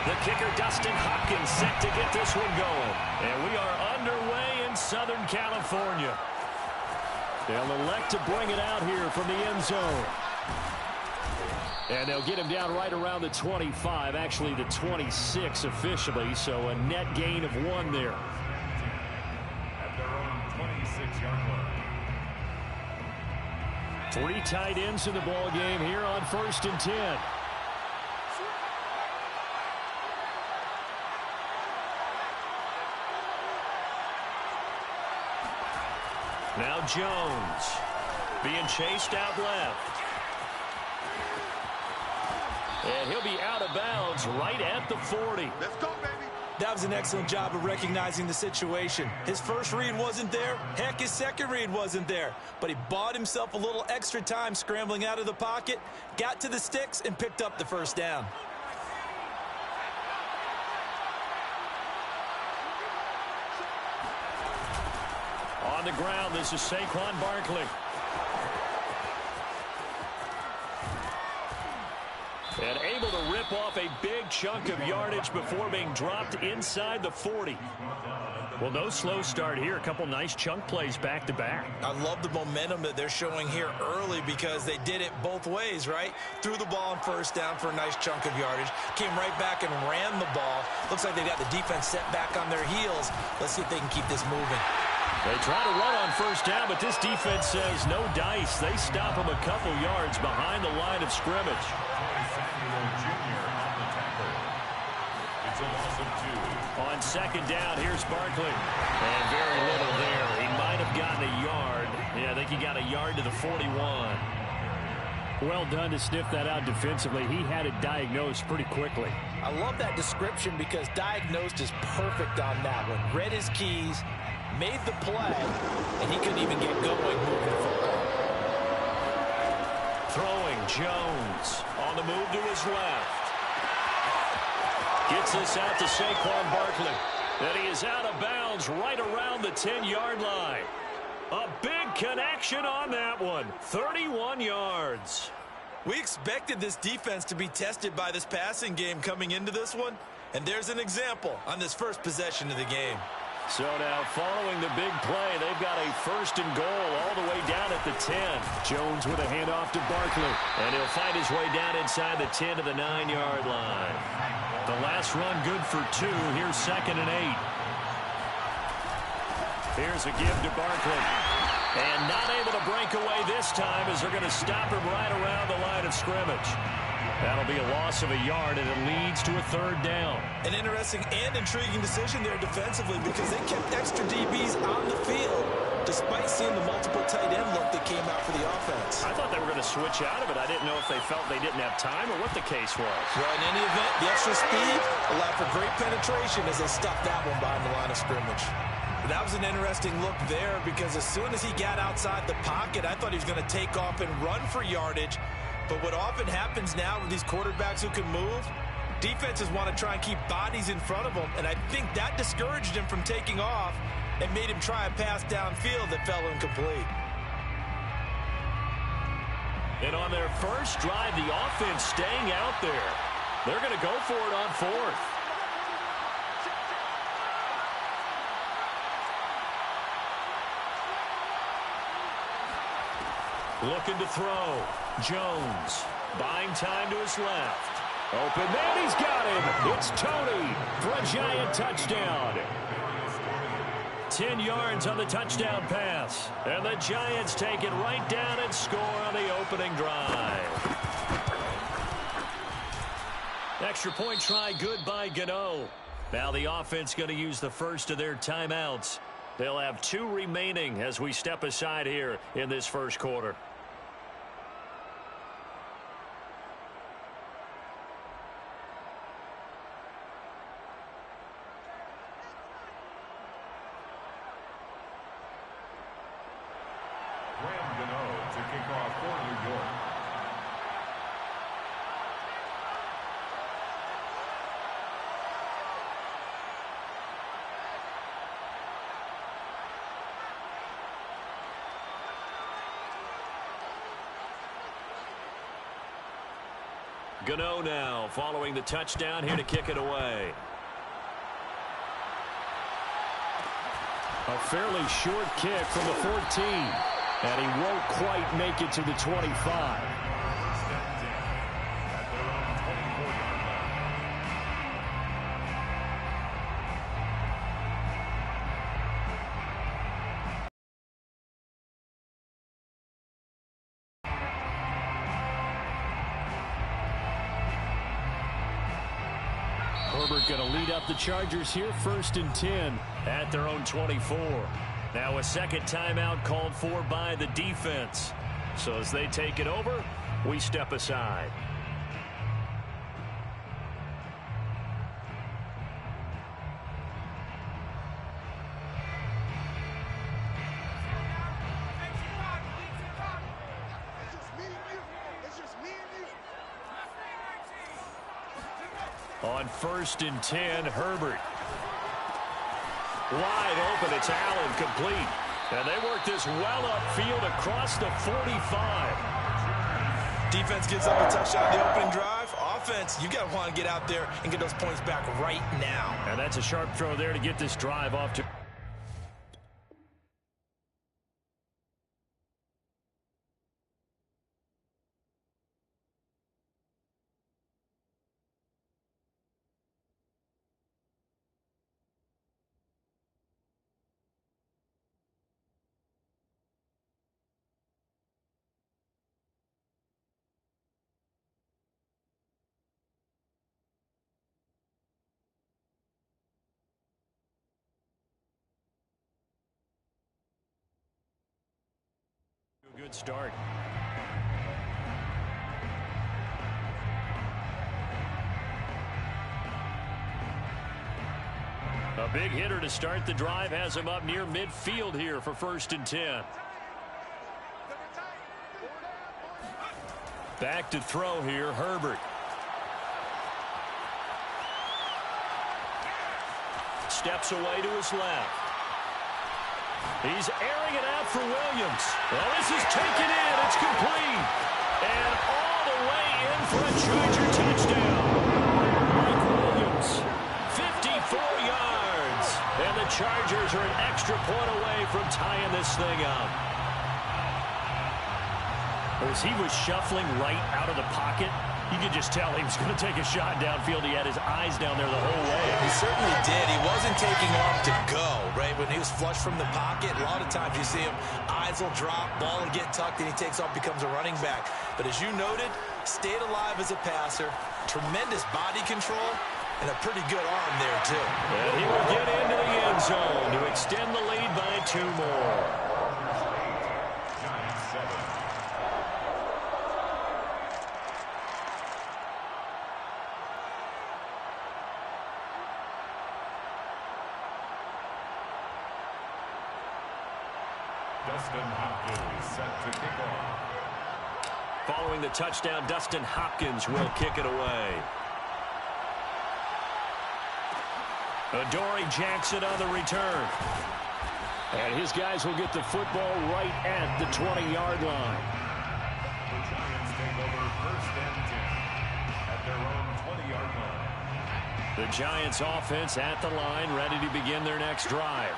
The kicker, Dustin Hopkins, set to get this one going. And we are underway in Southern California. They'll elect to bring it out here from the end zone. And they'll get him down right around the 25, actually the 26 officially, so a net gain of 1 there. At their own 26-yard line. 3 tight ends in the ball game here on 1st and 10. Now Jones being chased out left. And he'll be out of bounds right at the 40. Let's go, baby. That was an excellent job of recognizing the situation. His first read wasn't there. Heck, his second read wasn't there. But he bought himself a little extra time scrambling out of the pocket, got to the sticks, and picked up the first down. On the ground, this is Saquon Barkley. And able to rip off a big chunk of yardage before being dropped inside the 40. Well, no slow start here. A couple nice chunk plays back-to-back. I love the momentum that they're showing here early because they did it both ways, right? Threw the ball on first down for a nice chunk of yardage. Came right back and ran the ball. Looks like they got the defense set back on their heels. Let's see if they can keep this moving. They try to run on first down, but this defense says no dice. They stop them a couple yards behind the line of scrimmage. On second down, here's Barkley. And very little there. He might have gotten a yard. Yeah, I think he got a yard to the 41. Well done to sniff that out defensively. He had it diagnosed pretty quickly. I love that description because diagnosed is perfect on that one. Read his keys, made the play, and he couldn't even get going moving the football. Throwing, Jones on the move to his left. Gets this out to Saquon Barkley. And he is out of bounds right around the 10-yard line. A big connection on that one. 31 yards. We expected this defense to be tested by this passing game coming into this one. And there's an example on this first possession of the game. So now following the big play, they've got a 1st and goal all the way down at the 10. Jones with a handoff to Barkley. And he'll find his way down inside the 10 to the 9-yard line. The last run good for 2. Here's 2nd and 8. Here's a give to Barkley. And not able to break away this time as they're going to stop him right around the line of scrimmage. That'll be a loss of a yard, and it leads to a 3rd down. An interesting and intriguing decision there defensively because they kept extra DBs on the field despite seeing the multiple tight end look that came out for the offense. I thought they were going to switch out of it. I didn't know if they felt they didn't have time or what the case was. Well, in any event, the extra speed allowed for great penetration as they stuffed that one behind the line of scrimmage. That was an interesting look there because as soon as he got outside the pocket, I thought he was going to take off and run for yardage. But what often happens now with these quarterbacks who can move, defenses want to try and keep bodies in front of them, and I think that discouraged him from taking off and made him try a pass downfield that fell incomplete. And on their first drive, the offense staying out there. They're going to go for it on 4th. Looking to throw. Jones buying time to his left. Open man, he's got him. It's Tony for a giant touchdown. 10 yards on the touchdown pass. And the Giants take it right down and score on the opening drive. Extra point try good by Gano. Now the offense going to use the first of their timeouts. They'll have 2 remaining as we step aside here in this first quarter. To kick off for New York. Gano now following the touchdown here to kick it away. A fairly short kick from the 14. And he won't quite make it to the 25. Herbert going to lead up the Chargers here, 1st and 10 at their own 24. Now a second timeout called for by the defense. So as they take it over, we step aside. On 1st and 10, Herbert. Wide open, it's Allen, complete. And they work this well upfield across the 45. Defense gives up a touchdown on the opening drive. Offense, you got to want to get out there and get those points back right now. And that's a sharp throw there to get this drive off to... Good start. A big hitter to start the drive has him up near midfield here for 1st and 10. Back to throw here, Herbert. Steps away to his left. He's airing it out for Williams. Well, this is taken in. It's complete. And all the way in for a Charger touchdown. Mike Williams, 54 yards. And the Chargers are an extra point away from tying this thing up. As he was shuffling right out of the pocket, you could just tell he was going to take a shot downfield. He had his eyes down there the whole way. He certainly did. He wasn't taking off to go, right? When he was flush from the pocket, a lot of times you see him, eyes will drop, ball will get tucked, and he takes off, becomes a running back. But as you noted, stayed alive as a passer, tremendous body control, and a pretty good arm there, too. And he will get into the end zone to extend the lead by 2 more. Giants 7. Dustin Hopkins set to kick off. Following the touchdown, Dustin Hopkins will kick it away. Adoree Jackson on the return. And his guys will get the football right at the 20-yard line. The Giants take over 1st and 10 at their own 20-yard line. The Giants offense at the line, ready to begin their next drive.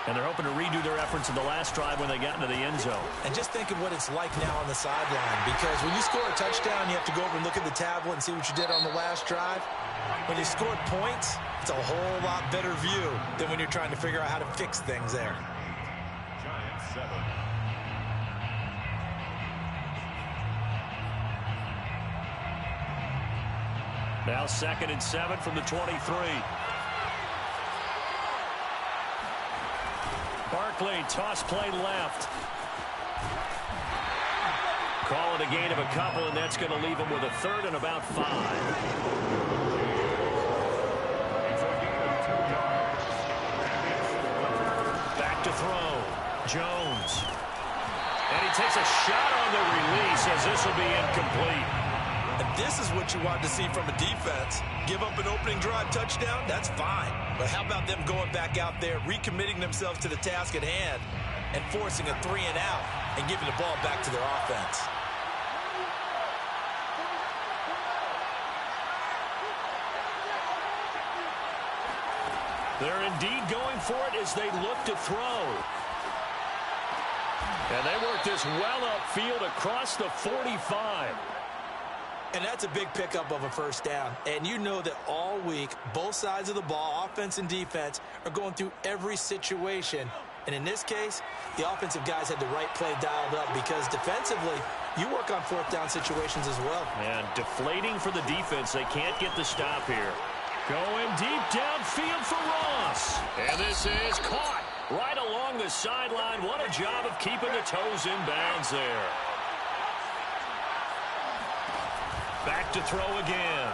And they're hoping to redo their efforts in the last drive when they got into the end zone. And just think of what it's like now on the sideline, because when you score a touchdown, you have to go over and look at the tablet and see what you did on the last drive. When you scored points, it's a whole lot better view than when you're trying to figure out how to fix things there. Giants 7. Now 2nd and 7 from the 23. Barkley, toss play left. Call it a gain of a couple, and that's going to leave him with a 3rd and about 5. Back to throw. Jones. And he takes a shot on the release as this will be incomplete. And this is what you want to see from a defense. Give up an opening drive touchdown, that's fine. But how about them going back out there, recommitting themselves to the task at hand, and forcing a 3 and out, and giving the ball back to their offense. They're indeed going for it as they look to throw. And they work this well upfield across the 45. And that's a big pickup of a first down. And you know that all week, both sides of the ball, offense and defense, are going through every situation. And in this case, the offensive guys had the right play dialed up because defensively, you work on fourth down situations as well. And deflating for the defense. They can't get the stop here. Going deep downfield for Ross. And this is caught right along the sideline. What a job of keeping the toes in bounds there. Back to throw again.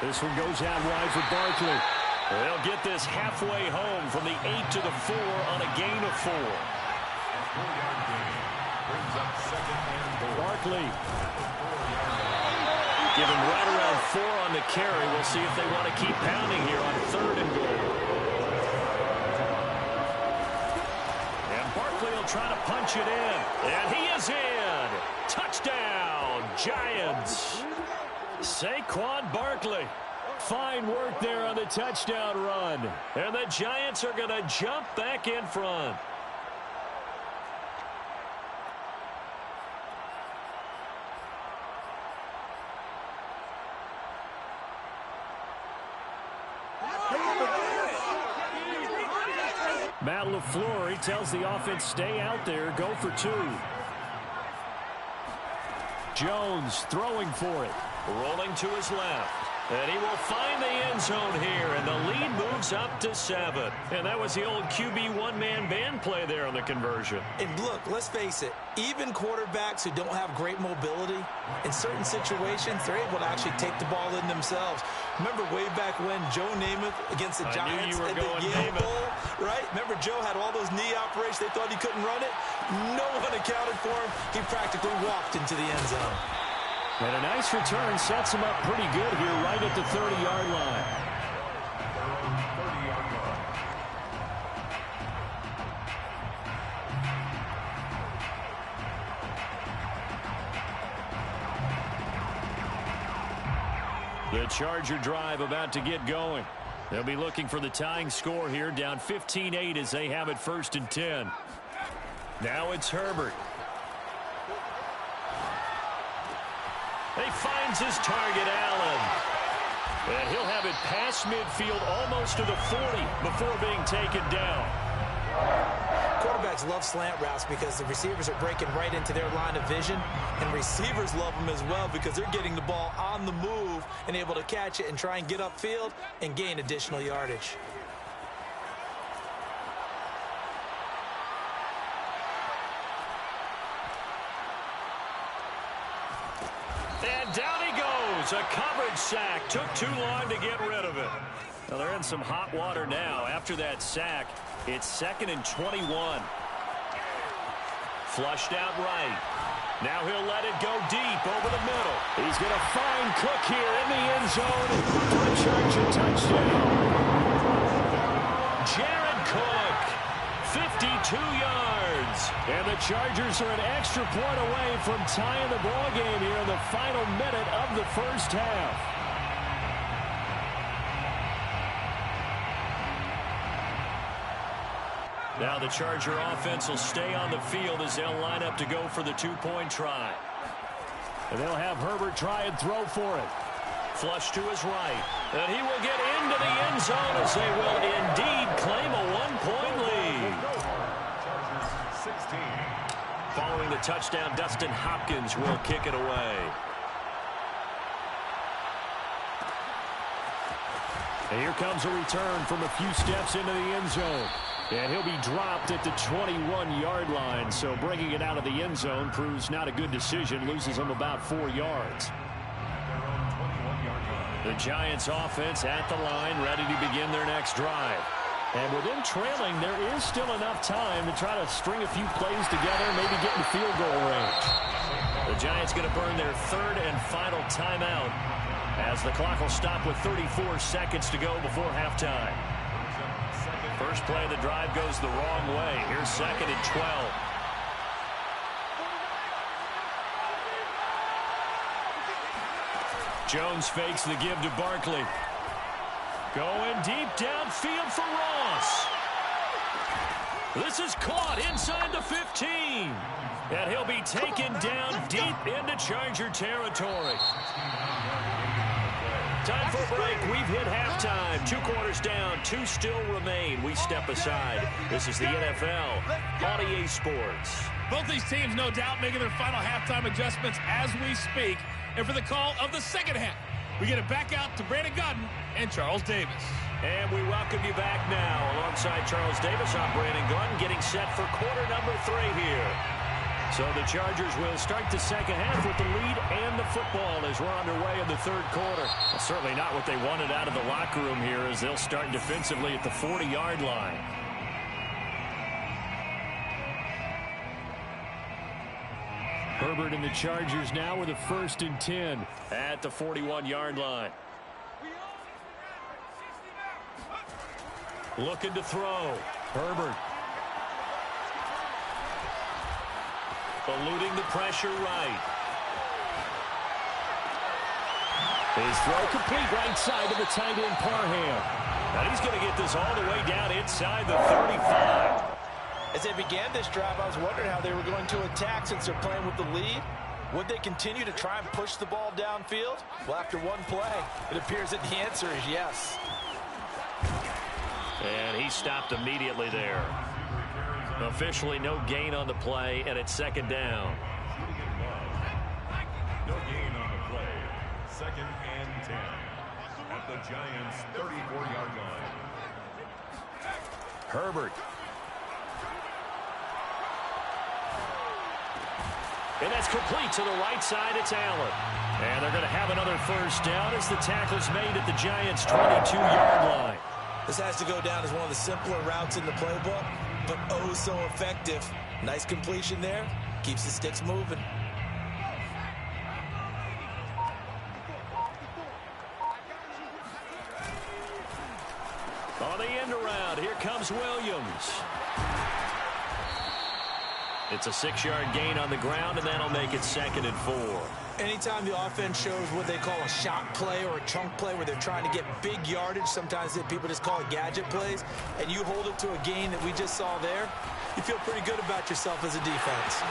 This one goes out wide for Barkley. They'll get this halfway home from the 8 to the 4 on a gain of 4. Barkley. Give him right around 4 on the carry. We'll see if they want to keep pounding here on 3rd and goal. And Barkley will try to punch it in. And he is in. Touchdown, Giants. Saquon Barkley. Fine work there on the touchdown run. And the Giants are going to jump back in front. Matt LaFleur, he tells the offense, stay out there, go for 2. Jones throwing for it. Rolling to his left. And he will find the end zone here, and the lead moves up to 7. And that was the old QB one-man band play there on the conversion. And look, let's face it, even quarterbacks who don't have great mobility, in certain situations, they're able to actually take the ball in themselves. Remember way back when Joe Namath against the Giants at the Yale Bowl, right? Remember Joe had all those knee operations. They thought he couldn't run it. No one accounted for him. He practically walked into the end zone. And a nice return sets him up pretty good here right at the 30-yard line. The Charger drive about to get going. They'll be looking for the tying score here, down 15-8 as they have it 1st and 10. Now it's Herbert. He finds his target, Allen. And he'll have it past midfield almost to the 40 before being taken down. Quarterbacks love slant routes because the receivers are breaking right into their line of vision, and receivers love them as well because they're getting the ball on the move and able to catch it and try and get upfield and gain additional yardage. And down he goes. A coverage sack. Took too long to get rid of it. Well, they're in some hot water now. After that sack, it's 2nd and 21. Flushed out right. Now he'll let it go deep over the middle. He's going to find Cook here in the end zone for a Charger touchdown. Jared Cook, 52 yards. And the Chargers are an extra point away from tying the ball game here in the final minute of the first half. Now the Charger offense will stay on the field as they'll line up to go for the 2-point try. And they'll have Herbert try and throw for it. Flush to his right. And he will get into the end zone as they will indeed claim a 1-point lead. Chargers 16. Following the touchdown, Dustin Hopkins will kick it away. And here comes a return from a few steps into the end zone. And he'll be dropped at the 21-yard line, so bringing it out of the end zone proves not a good decision, loses him about 4 yards. The Giants offense at the line, ready to begin their next drive. And with them trailing, there is still enough time to try to string a few plays together, maybe get in field goal range. The Giants going to burn their 3rd and final timeout as the clock will stop with 34 seconds to go before halftime. First play of the drive goes the wrong way. Here's 2nd and 12. Jones fakes the give to Barkley. Going deep downfield for Ross. This is caught inside the 15. And he'll be taken down deep into Charger territory. Time for a break. We've hit halftime. 2 quarters down. 2 still remain. We step aside. This is the NFL on EA Sports. Both these teams, no doubt, making their final halftime adjustments as we speak. And for the call of the second half, we get it back out to Brandon Godden and Charles Davis. And we welcome you back now. Alongside Charles Davis, I'm Brandon Godden, getting set for quarter number 3 here. So the Chargers will start the second half with the lead and the football as we're underway in the third quarter. Well, certainly not what they wanted out of the locker room here as they'll start defensively at the 40-yard line. Herbert and the Chargers now with a 1st and 10 at the 41-yard line. Looking to throw. Herbert. Eluding the pressure right. His throw complete right side to the tight end Parham. And he's going to get this all the way down inside the 35. As they began this drive, I was wondering how they were going to attack since they're playing with the lead. Would they continue to try and push the ball downfield? Well, after one play, it appears that the answer is yes. And he stopped immediately there. Officially no gain on the play, and it's 2nd down. No gain on the play. 2nd and 10 at the Giants' 34-yard line. Herbert. And that's complete to the right side. It's Allen. And they're going to have another 1st down as the tackle's made at the Giants' 22-yard line. This has to go down as one of the simpler routes in the playbook, but oh so effective. Nice completion there. Keeps the sticks moving. On the end around, here comes Williams. It's a 6-yard gain on the ground, and that'll make it 2nd and 4. Anytime the offense shows what they call a shot play or a chunk play where they're trying to get big yardage, sometimes people just call it gadget plays, and you hold it to a gain that we just saw there, you feel pretty good about yourself as a defense.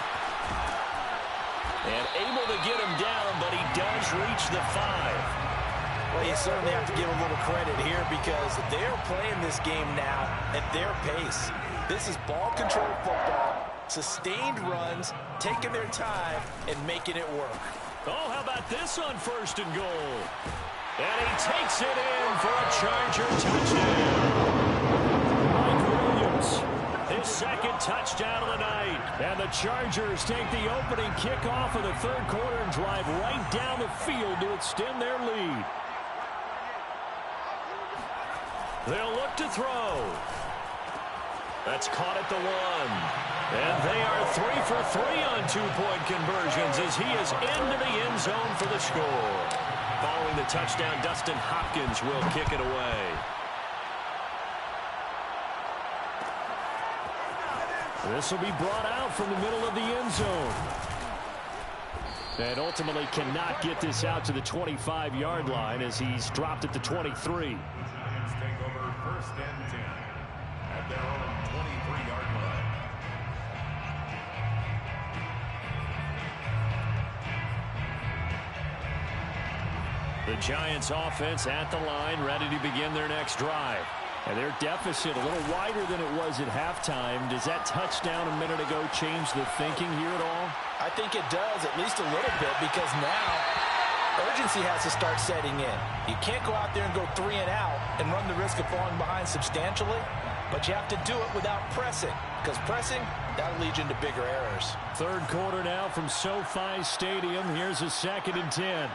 And able to get him down, but he does reach the 5. Well, you certainly have to give a little credit here because they're playing this game now at their pace. This is ball-controlled football, sustained runs, taking their time, and making it work. Oh, how about this on 1st and goal? And he takes it in for a Charger touchdown. Mike Williams, his 2nd touchdown of the night. And the Chargers take the opening kickoff of the 3rd quarter and drive right down the field to extend their lead. They'll look to throw. That's caught at the 1. And they are 3 for 3 on 2-point conversions as he is into the end zone for the score. Following the touchdown, Dustin Hopkins will kick it away. This will be brought out from the middle of the end zone. And ultimately cannot get this out to the 25-yard line as he's dropped at the 23. Giants take over 1st and 10 at their own 23-yard line. The Giants offense at the line, ready to begin their next drive. And their deficit a little wider than it was at halftime. Does that touchdown a minute ago change the thinking here at all? I think it does, at least a little bit, because now urgency has to start setting in. You can't go out there and go 3 and out and run the risk of falling behind substantially, but you have to do it without pressing, because pressing, that'll lead you into bigger errors. 3rd quarter now from SoFi Stadium. Here's a 2nd and 10.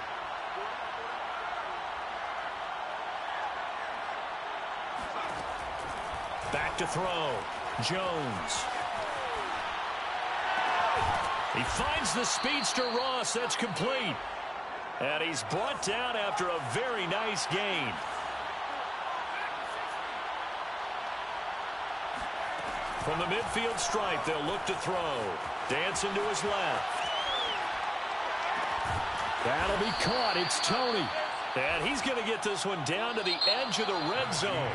Back to throw. Jones. He finds the speedster Ross. That's complete. And he's brought down after a very nice gain. From the midfield stripe, they'll look to throw. Dancing to his left. That'll be caught. It's Tony. And he's going to get this one down to the edge of the red zone.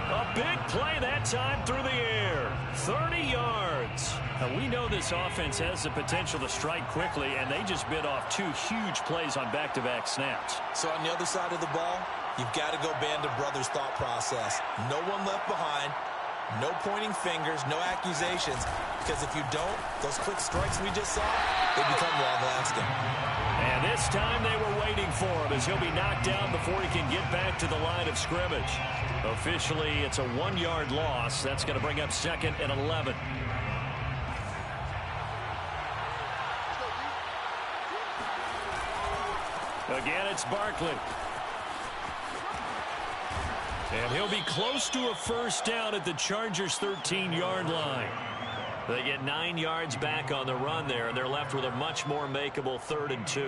A big play that time through the air. 30 yards. Now, we know this offense has the potential to strike quickly, and they just bit off 2 huge plays on back-to-back snaps. So on the other side of the ball, you've got to go band of brothers thought process. No one left behind. No pointing fingers, no accusations, because if you don't, those quick strikes we just saw, they become long-lasting. And this time they were waiting for him as he'll be knocked down before he can get back to the line of scrimmage. Officially, it's a 1-yard loss. That's going to bring up 2nd and 11. Again, it's Barkley. And he'll be close to a first down at the Chargers' 13-yard line. They get 9 yards back on the run there, and they're left with a much more makeable 3rd and 2.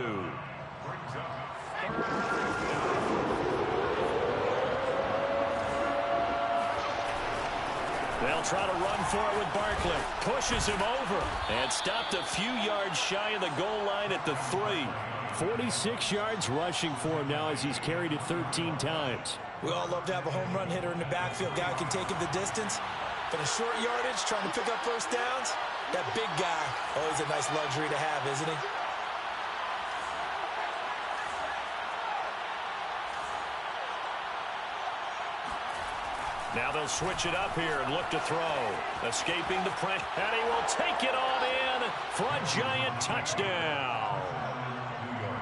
They'll try to run for it with Barkley. Pushes him over and stopped a few yards shy of the goal line at the 3. 46 yards rushing for him now as he's carried it 13 times. We all love to have a home run hitter in the backfield. Guy can take it the distance. But in short yardage, trying to pick up first downs, that big guy, always a nice luxury to have, isn't he? Now they'll switch it up here and look to throw. Escaping the pressure, and he will take it on in for a giant touchdown.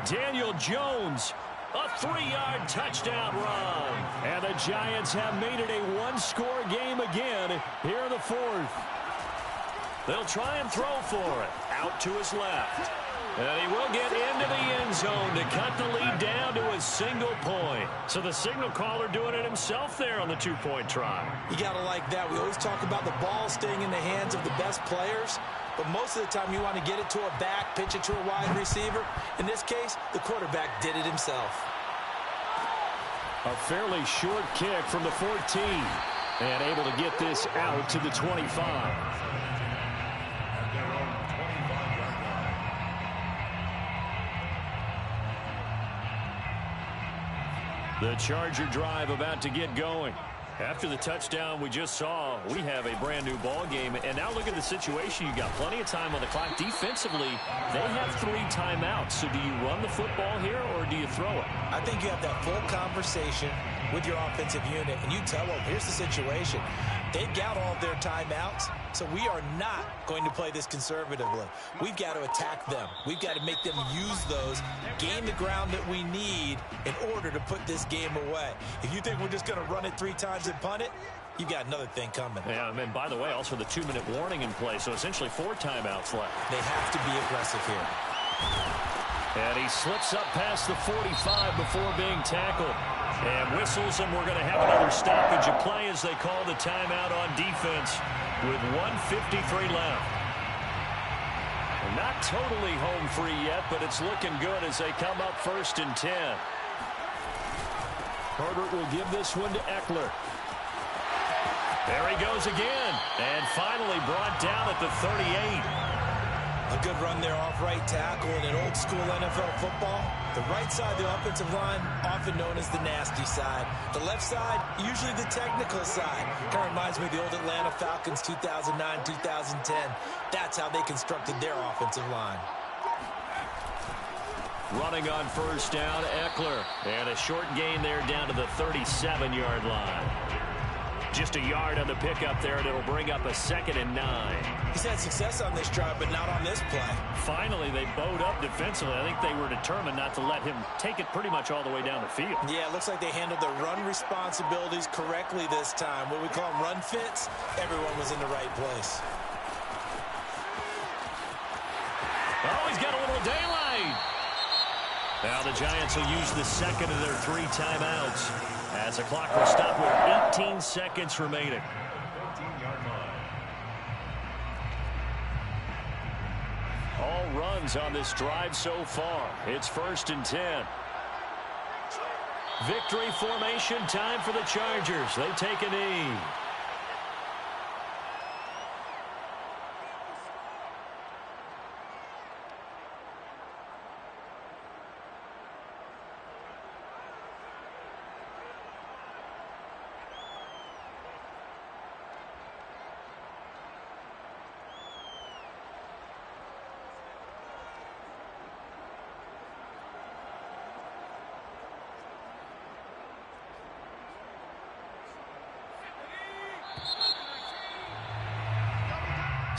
Daniel Jones, a 3-yard touchdown run. And the Giants have made it a 1-score game again here in the 4th. They'll try and throw for it. Out to his left. And he will get into the end zone to cut the lead down to a single point. So the signal caller doing it himself there on the 2-point try. You got to like that. We always talk about the ball staying in the hands of the best players. But most of the time you want to get it to a back, pitch it to a wide receiver. In this case, the quarterback did it himself. A fairly short kick from the 14. And able to get this out to the 25. The Charger drive about to get going. After the touchdown we just saw, we have a brand new ball game. And now look at the situation. You got plenty of time on the clock. Defensively, they have 3 timeouts. So do you run the football here or do you throw it? I think you have that full conversation with your offensive unit, and you tell them, here's the situation. They've got all of their timeouts, so we are not going to play this conservatively. We've got to attack them. We've got to make them use those, gain the ground that we need in order to put this game away. If you think we're just going to run it 3 times and punt it, you got another thing coming. Yeah, and by the way, also the 2-minute warning in play, so essentially 4 timeouts left. They have to be aggressive here. And he slips up past the 45 before being tackled. And whistles, and we're going to have another stoppage of play as they call the timeout on defense with 1:53 left. And not totally home free yet, but it's looking good as they come up 1st and 10. Herbert will give this one to Eckler. There he goes again, and finally brought down at the 38. A good run there off right tackle in an old-school NFL football. The right side of the offensive line, often known as the nasty side. The left side, usually the technical side. Kind of reminds me of the old Atlanta Falcons 2009, 2010. That's how they constructed their offensive line. Running on first down, Eckler. And a short gain there down to the 37-yard line. Just a yard on the pickup there, and it'll bring up a 2nd and 9. He's had success on this drive, but not on this play. Finally, they bowed up defensively. I think they were determined not to let him take it pretty much all the way down the field. Yeah, it looks like they handled their run responsibilities correctly this time. What we call them run fits, everyone was in the right place. Oh, he's got a little daylight. Now the Giants will use the 2nd of their 3 timeouts as the clock will stop with 18 seconds remaining. All runs on this drive so far. It's 1st and 10. Victory formation time for the Chargers. They take a knee.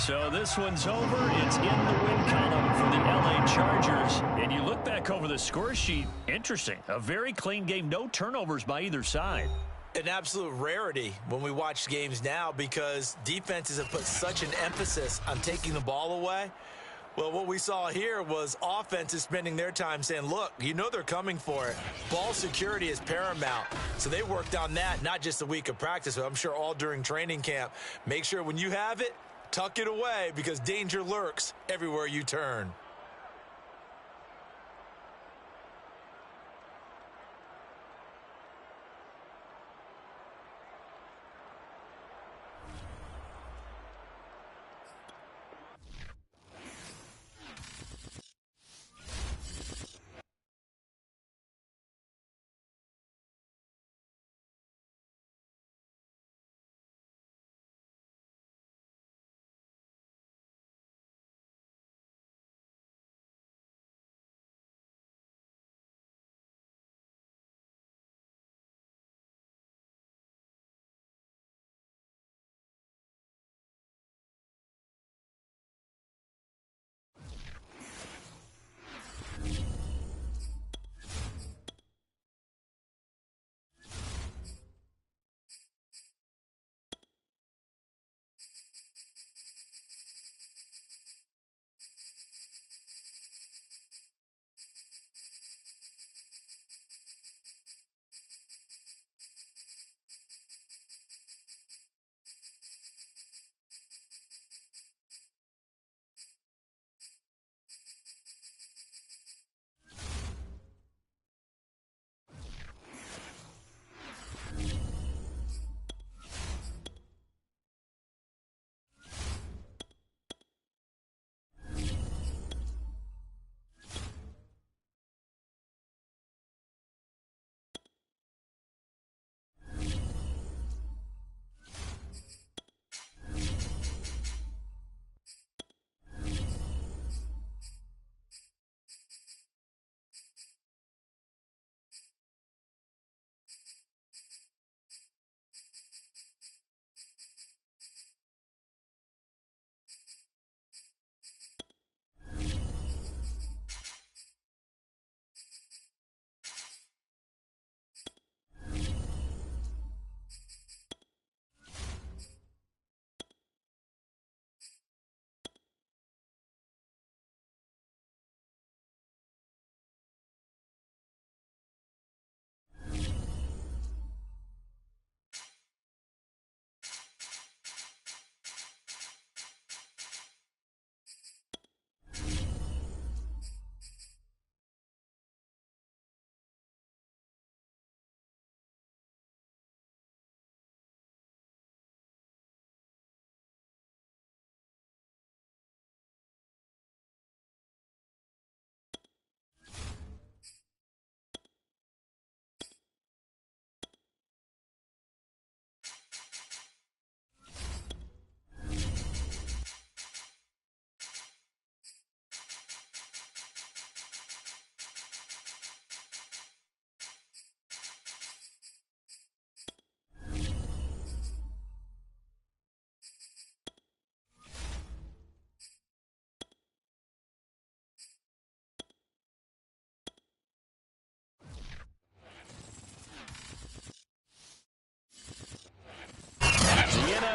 So this one's over. It's in the win column for the LA Chargers. And you look back over the score sheet, interesting. A very clean game, no turnovers by either side. An absolute rarity when we watch games now because defenses have put such an emphasis on taking the ball away. Well, what we saw here was offenses spending their time saying, look, you know they're coming for it. Ball security is paramount. So they worked on that, not just a week of practice, but I'm sure all during training camp. Make sure when you have it, tuck it away because danger lurks everywhere you turn.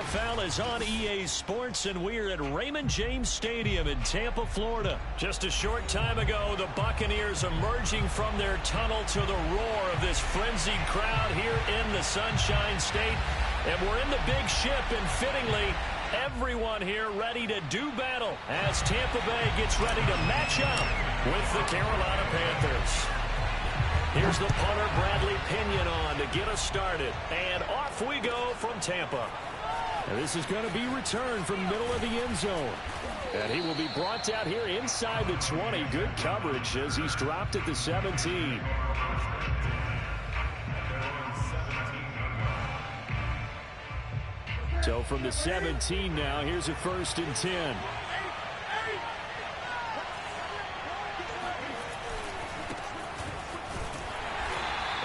NFL is on EA Sports, and we're at Raymond James Stadium in Tampa, Florida. Just a short time ago, the Buccaneers emerging from their tunnel to the roar of this frenzied crowd here in the Sunshine State. And we're in the big ship, and fittingly, everyone here ready to do battle as Tampa Bay gets ready to match up with the Carolina Panthers. Here's the punter, Bradley Pinion, on to get us started. And off we go from Tampa. And this is going to be returned from the middle of the end zone. And he will be brought down here inside the 20. Good coverage as he's dropped at the 17. So from the 17 now, here's a 1st and 10.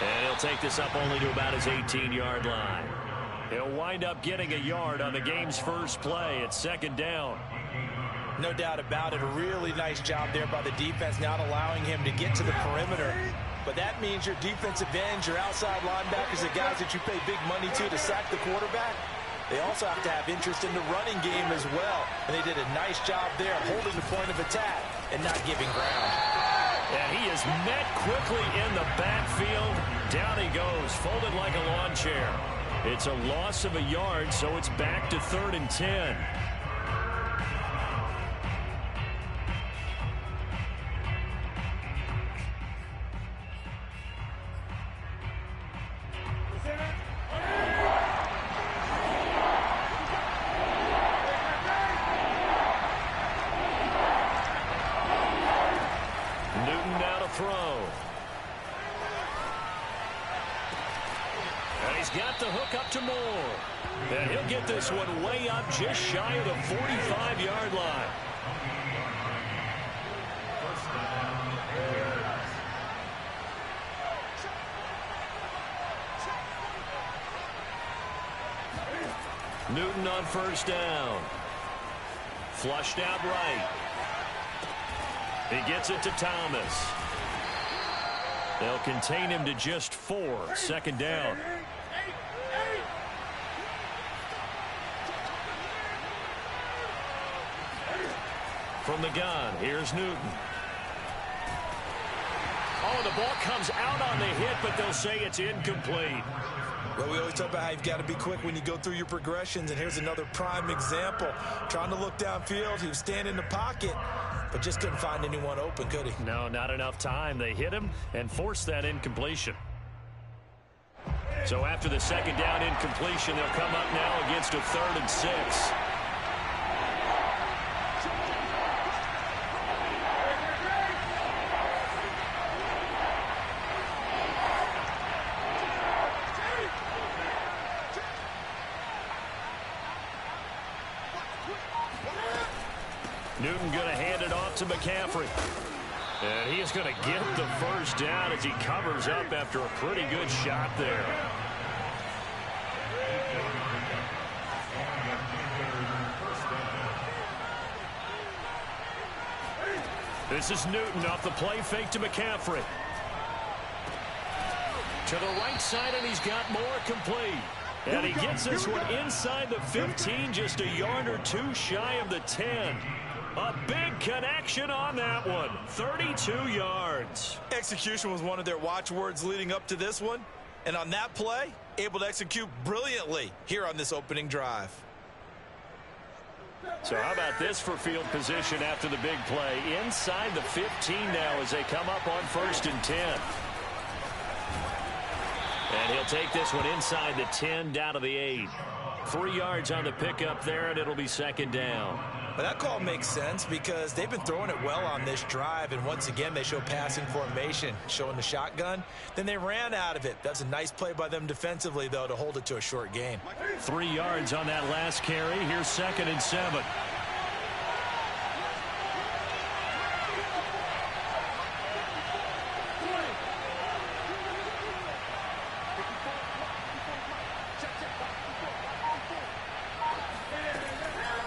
And he'll take this up only to about his 18-yard line. He'll wind up getting a yard on the game's first play. It's second down. No doubt about it. A really nice job there by the defense, not allowing him to get to the perimeter. But that means your defensive ends, your outside linebackers, the guys that you pay big money to sack the quarterback, they also have to have interest in the running game as well. And they did a nice job there holding the point of attack and not giving ground. And he is met quickly in the backfield. Down he goes, folded like a lawn chair. It's a loss of a yard, so it's back to 3rd and 10. Got the hook up to Moore. And he'll get this one way up just shy of the 45-yard line. Newton on first down. Flushed out right. He gets it to Thomas. They'll contain him to just 4. Second down. From the gun, here's Newton. Oh, the ball comes out on the hit, but they'll say it's incomplete. Well, we always talk about how you've got to be quick when you go through your progressions, and here's another prime example. Trying to look downfield, he was standing in the pocket, but just couldn't find anyone open, could he? No, not enough time. They hit him and forced that incompletion. So after the second down incompletion, they'll come up now against a 3rd and 6. Newton going to hand it off to McCaffrey. And he is going to get the first down as he covers up after a pretty good shot there. This is Newton off the play fake to McCaffrey. To the right side, and he's got more complete. And he gets this one inside the 15, just a yard or two shy of the 10. A big connection on that one. 32 yards. Execution was one of their watchwords leading up to this one. And on that play, able to execute brilliantly here on this opening drive. So how about this for field position after the big play? Inside the 15 now as they come up on 1st and 10. And he'll take this one inside the 10 down to the 8. 3 yards on the pickup there, and it'll be second down. But that call makes sense because they've been throwing it well on this drive, and once again they show passing formation, showing the shotgun. Then they ran out of it. That's a nice play by them defensively, though, to hold it to a short gain. 3 yards on that last carry. Here's 2nd and 7.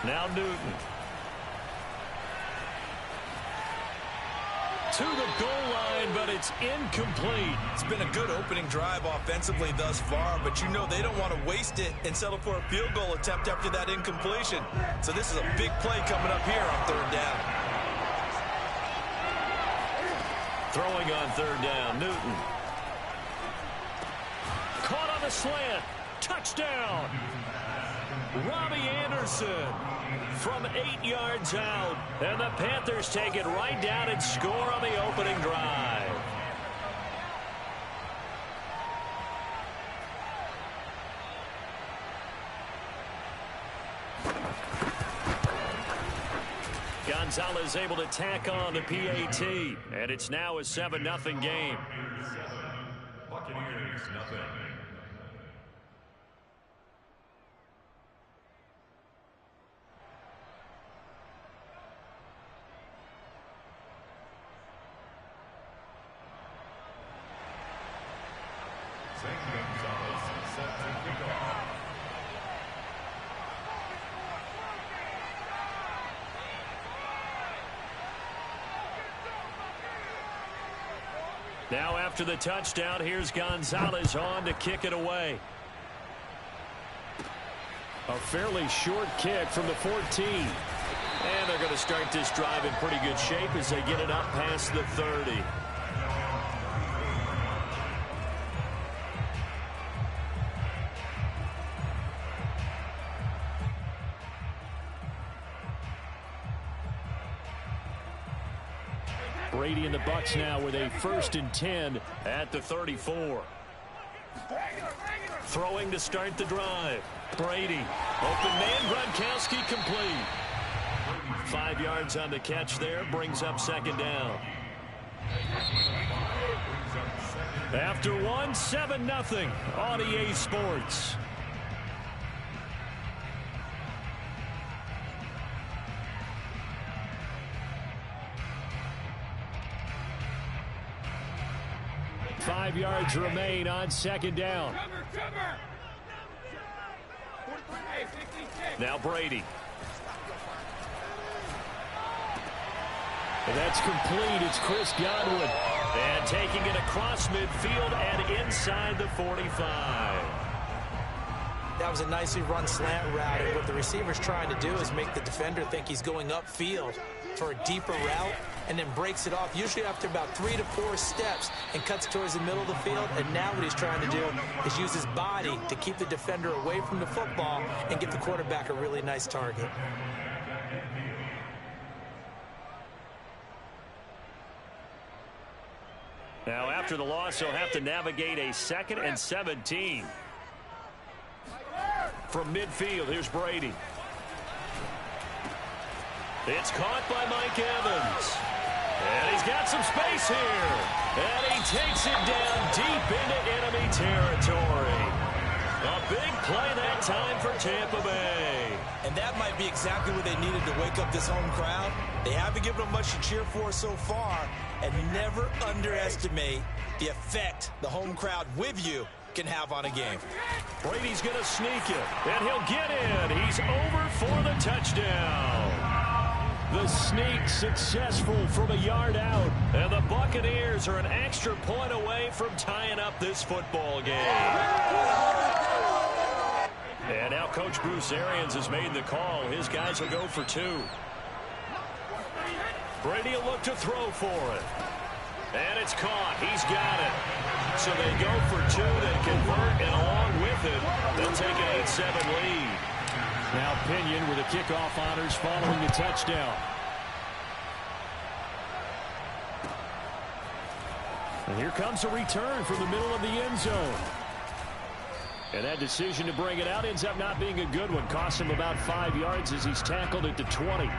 Now Newton. To the goal line, but it's incomplete. It's been a good opening drive offensively thus far, but you know they don't want to waste it and settle for a field goal attempt after that incompletion. So this is a big play coming up here on 3rd down. Throwing on 3rd down, Newton. Caught on the slant. Touchdown. Robbie Anderson from 8 yards out. And the Panthers take it right down and score on the opening drive. Gonzalez able to tack on the PAT. And it's now a 7-0 game. Buccaneers, nothing. Now after the touchdown, here's Gonzalez on to kick it away. A fairly short kick from the 14. And they're going to start this drive in pretty good shape as they get it up past the 30. Brady and the Bucs now with a 1st and 10 at the 34. Throwing to start the drive. Brady. Open man, Gronkowski complete. 5 yards on the catch there. Brings up 2nd down. After 1, 7-0 on EA Sports. Five yards remain on 2nd down. Now Brady. And that's complete. It's Chris Godwin. And taking it across midfield and inside the 45. That was a nicely run slant route. And what the receiver's trying to do is make the defender think he's going upfield for a deeper route and then breaks it off, usually after about 3 to 4 steps, and cuts towards the middle of the field. And now what he's trying to do is use his body to keep the defender away from the football and give the quarterback a really nice target. Now, after the loss, he'll have to navigate a 2nd and 17. From midfield, here's Brady. It's caught by Mike Evans. And he's got some space here. And he takes it down deep into enemy territory. A big play that time for Tampa Bay. And that might be exactly what they needed to wake up this home crowd. They haven't given them much to cheer for so far. And never underestimate the effect the home crowd with you can have on a game. Brady's going to sneak it. And he'll get in. He's over for the touchdown. The sneak successful from a yard out. And the Buccaneers are an extra point away from tying up this football game. And now Coach Bruce Arians has made the call. His guys will go for 2. Brady will look to throw for it. And it's caught. He's got it. So they go for 2. They convert, and along with it, they'll take an 8-7 lead. Now Pinion with the kickoff honors following the touchdown. And here comes a return from the middle of the end zone. And that decision to bring it out ends up not being a good one. Costs him about 5 yards as he's tackled at the 20.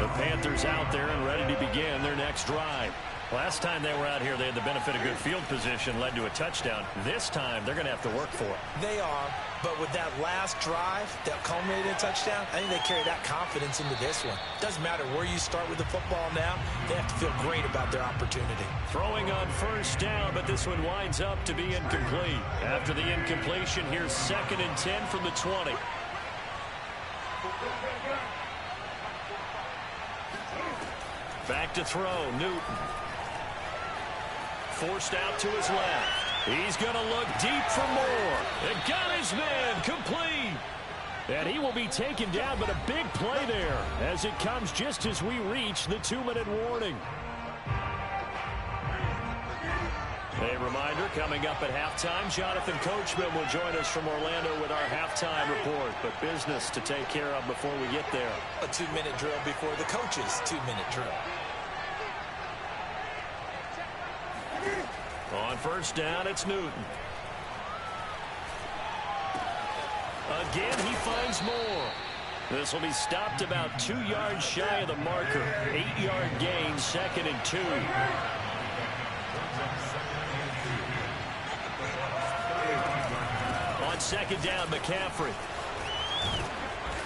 The Panthers out there and ready to begin their next drive. Last time they were out here, they had the benefit of good field position, led to a touchdown. This time, they're going to have to work for it. They are, but with that last drive that culminated in a touchdown, I think they carry that confidence into this one. Doesn't matter where you start with the football now, they have to feel great about their opportunity. Throwing on 1st down, but this one winds up to be incomplete. After the incompletion, here's 2nd and 10 from the 20. Back to throw, Newton. Forced out to his left. He's going to look deep for more. And got his man complete. And he will be taken down, but a big play there as it comes just as we reach the 2-minute warning. A reminder, coming up at halftime, Jonathan Coachman will join us from Orlando with our halftime report. But business to take care of before we get there. A 2-minute drill before the coach's 2-minute drill. On 1st down, it's Newton. Again, he finds more. This will be stopped about 2 yards shy of the marker. 8-yard gain, 2nd and 2. On 2nd down, McCaffrey.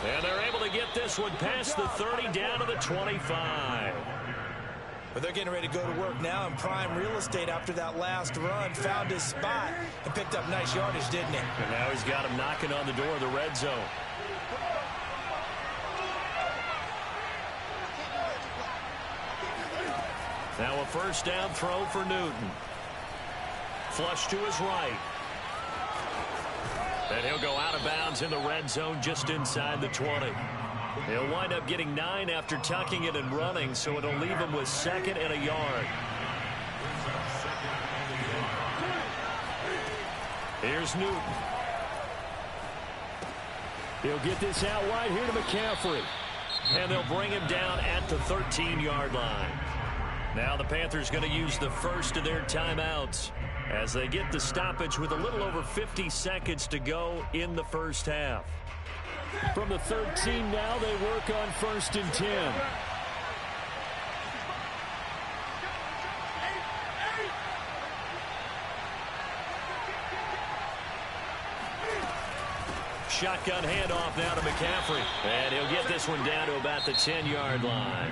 And they're able to get this one past the 30 down to the 25. But they're getting ready to go to work now in prime real estate after that last run. Found his spot and picked up nice yardage, didn't he? And now he's got him knocking on the door of the red zone. Now a first down throw for Newton. Flush to his right. And he'll go out of bounds in the red zone just inside the 20. He'll wind up getting 9 after tucking it and running, so it'll leave him with 2nd and a yard. Here's Newton. He'll get this out wide here to McCaffrey. And they'll bring him down at the 13-yard line. Now the Panthers going to use the first of their timeouts as they get the stoppage with a little over 50 seconds to go in the first half. From the 13 now, they work on 1st and 10. Shotgun handoff now to McCaffrey. And he'll get this one down to about the 10-yard line.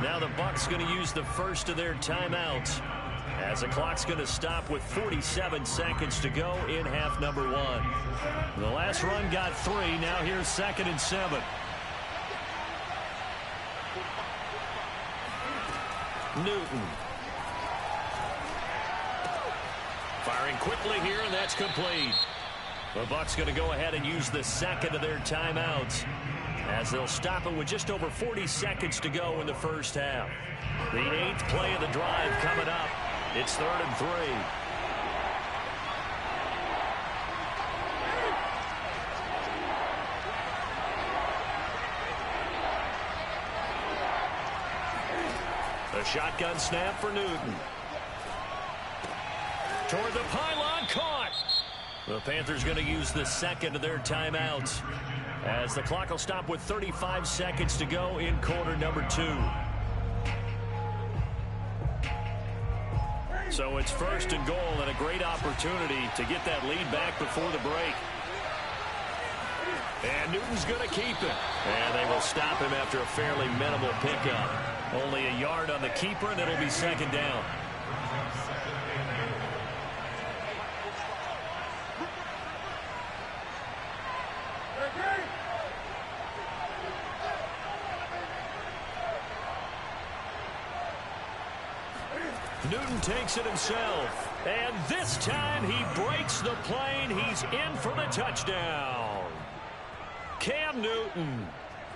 Now the Bucs going to use the first of their timeouts as the clock's going to stop with 47 seconds to go in half number 1. The last run got 3. Now here's 2nd and 7. Newton. Firing quickly here, and that's complete. The Bucs going to go ahead and use the second of their timeouts as they'll stop it with just over 40 seconds to go in the first half. The 8th play of the drive coming up. It's 3rd and 3. A shotgun snap for Newton. Toward the pylon, caught. The Panthers going to use the second of their timeouts as the clock will stop with 35 seconds to go in quarter number 2. So it's 1st and goal and a great opportunity to get that lead back before the break. And Newton's going to keep it. And they will stop him after a fairly minimal pickup. Only a yard on the keeper, and it'll be 2nd down. Newton takes it himself, and this time he breaks the plane. He's in for the touchdown. Cam Newton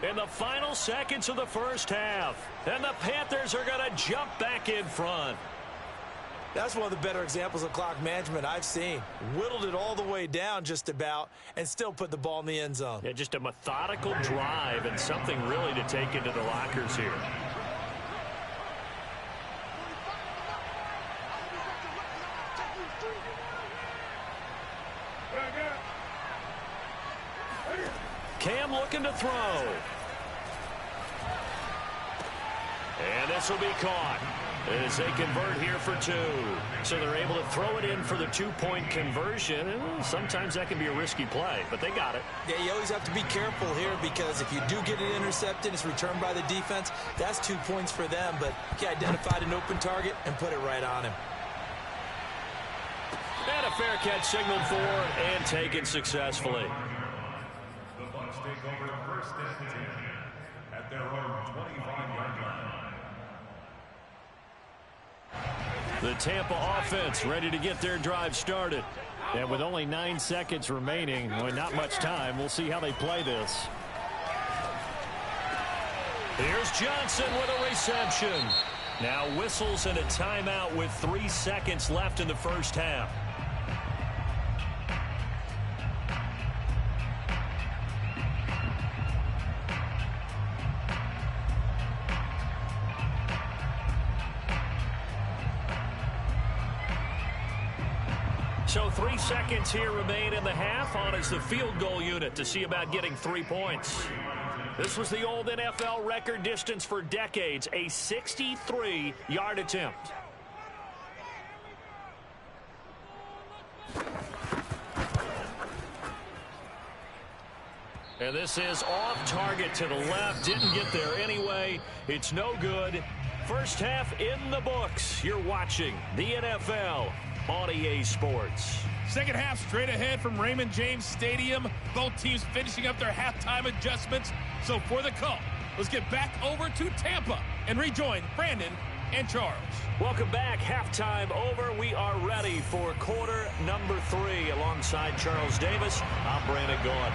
in the final seconds of the first half, and the Panthers are going to jump back in front. That's one of the better examples of clock management I've seen. Whittled it all the way down just about and still put the ball in the end zone. Yeah, just a methodical drive and something really to take into the lockers here. Cam looking to throw. And this will be caught as they convert here for 2. So they're able to throw it in for the 2-point conversion. And sometimes that can be a risky play, but they got it. Yeah, you always have to be careful here because if you do get it intercepted, it's returned by the defense. That's 2 points for them, but he identified an open target and put it right on him. And a fair catch signaled for and taken successfully. The Bucs take over 1st and 10 at their own 25-yard line. The Tampa offense ready to get their drive started. And with only 9 seconds remaining, well, not much time, we'll see how they play this. Here's Johnson with a reception. Now whistles and a timeout with 3 seconds left in the first half. So 3 seconds here remain in the half. On is the field goal unit to see about getting 3 points. This was the old NFL record distance for decades, a 63-yard attempt. And this is off target to the left. Didn't get there anyway. It's no good. First half in the books. You're watching the NFL on EA Sports. Second half straight ahead from Raymond James Stadium. Both teams finishing up their halftime adjustments. So for the call, let's get back over to Tampa and rejoin Brandon and Charles. Welcome back. Halftime over. We are ready for quarter number 3. Alongside Charles Davis, I'm Brandon Gordon.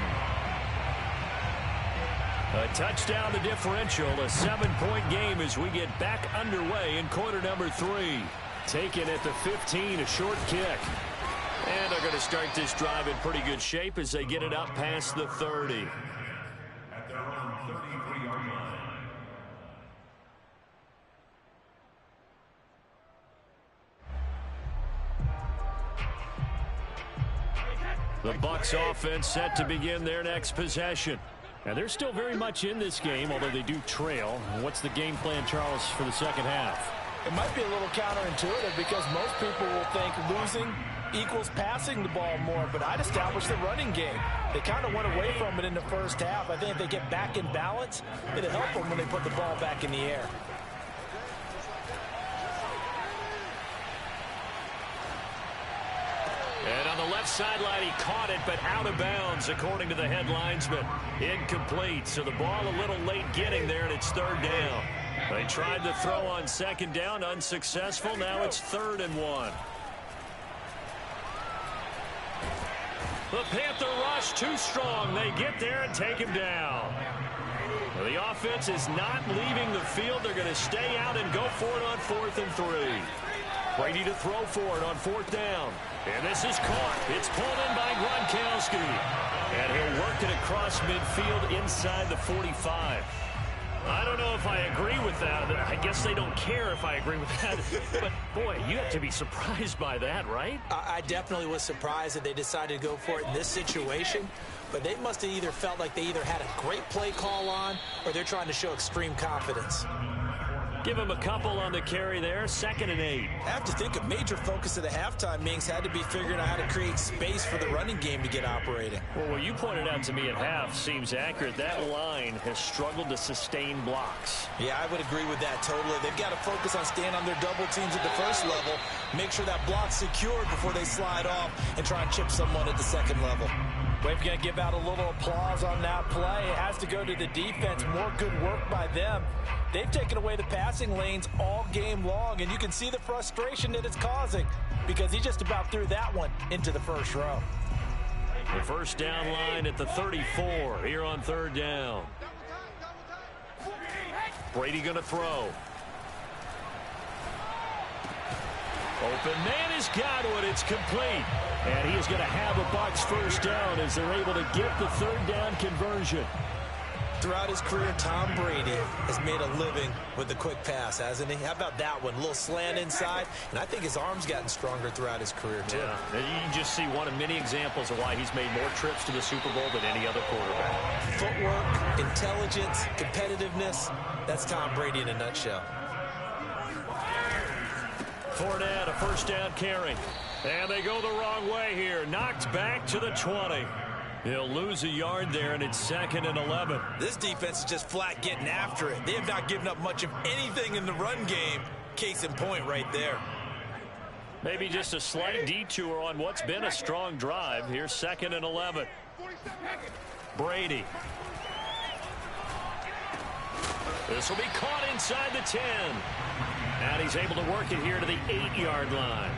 A touchdown the differential. A 7-point game as we get back underway in quarter number 3. Taken at the 15, a short kick. And they're going to start this drive in pretty good shape as they get it up past the 30. At their own 33-yard line. The Bucs offense set to begin their next possession. And they're still very much in this game, although they do trail. What's the game plan, Charles, for the second half? It might be a little counterintuitive because most people will think losing equals passing the ball more, but I'd establish the running game. They kind of went away from it in the first half. I think if they get back in balance, it'll help them when they put the ball back in the air. And on the left sideline, he caught it, but out of bounds, according to the head linesman. Incomplete, so the ball a little late getting there, and it's third down. They tried to throw on second down, unsuccessful. Now it's 3rd and 1. The Panther rush too strong. They get there and take him down. The offense is not leaving the field. They're going to stay out and go for it on 4th and 3. Brady to throw for it on 4th down. And this is caught. It's pulled in by Gronkowski. And he'll work it across midfield inside the 45. I don't know if I agree with that. I guess they don't care if I agree with that. But, boy, you have to be surprised by that, right? I definitely was surprised that they decided to go for it in this situation. But they must have either felt like they either had a great play call on or they're trying to show extreme confidence. Give him a couple on the carry there. 2nd and 8. I have to think a major focus of the halftime meetings had to be figuring out how to create space for the running game to get operating. Well, what you pointed out to me at half seems accurate. That line has struggled to sustain blocks. Yeah, I would agree with that totally. They've got to focus on staying on their double teams at the first level, make sure that block's secured before they slide off and try and chip someone at the second level. We're going to give out a little applause on that play. It has to go to the defense. More good work by them. They've taken away the passing lanes all game long, and you can see the frustration that it's causing because he just about threw that one into the first row. The first down line at the 34 here on 3rd down. Brady going to throw. Open man is Godwin. It's complete. And he is going to have a Bucs first down as they're able to get the 3rd down conversion. Throughout his career, Tom Brady has made a living with the quick pass, hasn't he? How about that one? A little slant inside, and I think his arm's gotten stronger throughout his career, too. Yeah, and you can just see one of many examples of why he's made more trips to the Super Bowl than any other quarterback. Footwork, intelligence, competitiveness, that's Tom Brady in a nutshell. Fournette, a first down carry. And they go the wrong way here. Knocked back to the 20. He'll lose a yard there, and it's 2nd and 11. This defense is just flat getting after it. They have not given up much of anything in the run game. Case in point right there. Maybe just a slight detour on what's been a strong drive. Here's 2nd and 11. Brady. This will be caught inside the 10. And he's able to work it here to the 8-yard line.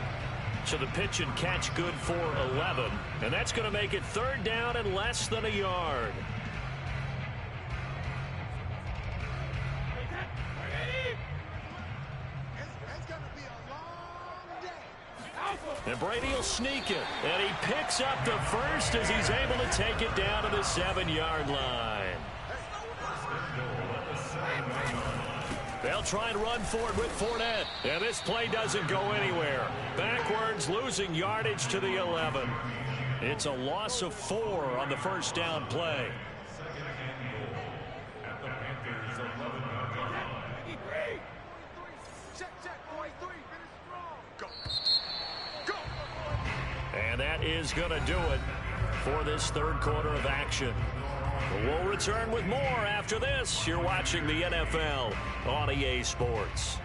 So the pitch and catch good for 11. And that's going to make it 3rd down and less than a yard. And Brady will sneak it. And he picks up the first as he's able to take it down to the 7-yard line. They'll try and run for it with Fournette. And this play doesn't go anywhere. Backwards, losing yardage to the 11. It's a loss of 4 on the first down play. At the Panthers' 11-yard line. And that is going to do it for this 3rd quarter of action. We'll return with more after this. You're watching the NFL on EA Sports.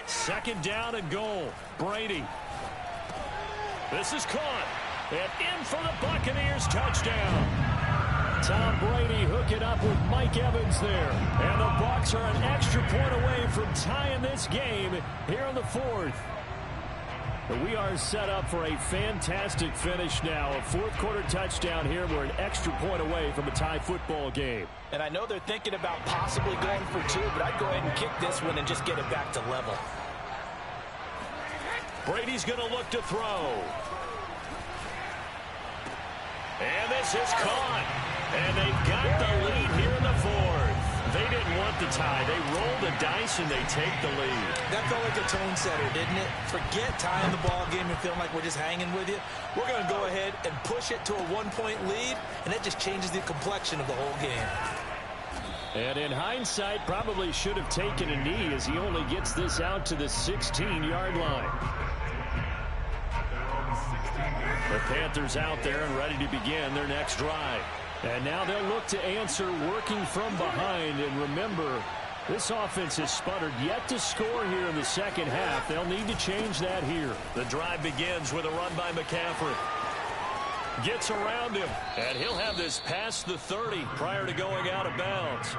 Second down and goal. Brady. This is caught. And in for the Buccaneers touchdown. Tom Brady hooking up with Mike Evans there. And the Bucs are an extra point away from tying this game here in the fourth. We are set up for a fantastic finish now. A fourth-quarter touchdown here. We're an extra point away from a tie football game. And I know they're thinking about possibly going for two, but I'd go ahead and kick this one and just get it back to level. Brady's going to look to throw. And this is caught. And they've got the lead here in the fourth. They didn't want the tie. They roll the dice and they take the lead. That felt like a tone setter, didn't it? Forget tying the ball game and feeling like we're just hanging with you. We're going to go ahead and push it to a one-point lead, and that just changes the complexion of the whole game. And in hindsight, probably should have taken a knee as he only gets this out to the 16-yard line. The Panthers out there and ready to begin their next drive. And now they'll look to answer working from behind. And remember, this offense has sputtered yet to score here in the second half. They'll need to change that here. The drive begins with a run by McCaffrey. Gets around him, and he'll have this past the 30 prior to going out of bounds.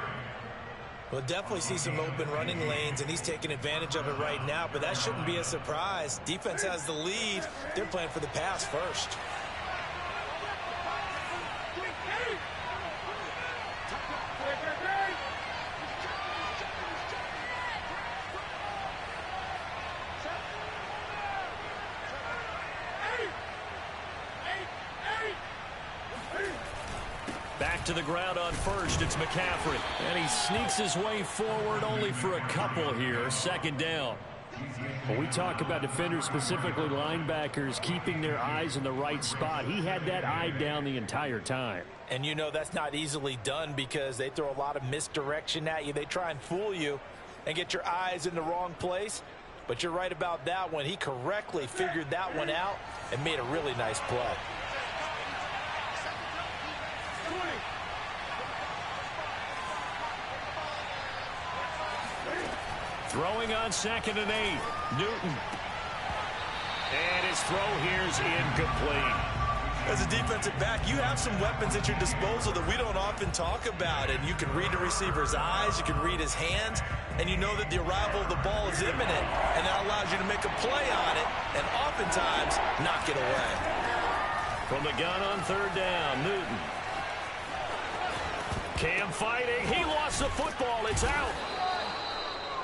We'll definitely see some open running lanes, and he's taking advantage of it right now, but that shouldn't be a surprise. Defense has the lead. They're playing for the pass first. Back to the ground on first. It's McCaffrey. And he sneaks his way forward only for a couple here. Second down. When we talk about defenders, specifically linebackers, keeping their eyes in the right spot, he had that eye down the entire time. And you know that's not easily done because they throw a lot of misdirection at you. They try and fool you and get your eyes in the wrong place. But you're right about that one. He correctly figured that one out and made a really nice play. Throwing on 2nd and 8. Newton. And his throw here's incomplete. As a defensive back, you have some weapons at your disposal that we don't often talk about. And you can read the receiver's eyes, you can read his hands, and you know that the arrival of the ball is imminent. And that allows you to make a play on it and oftentimes knock it away. From the gun on 3rd down, Newton. Cam fighting. He lost the football. It's out.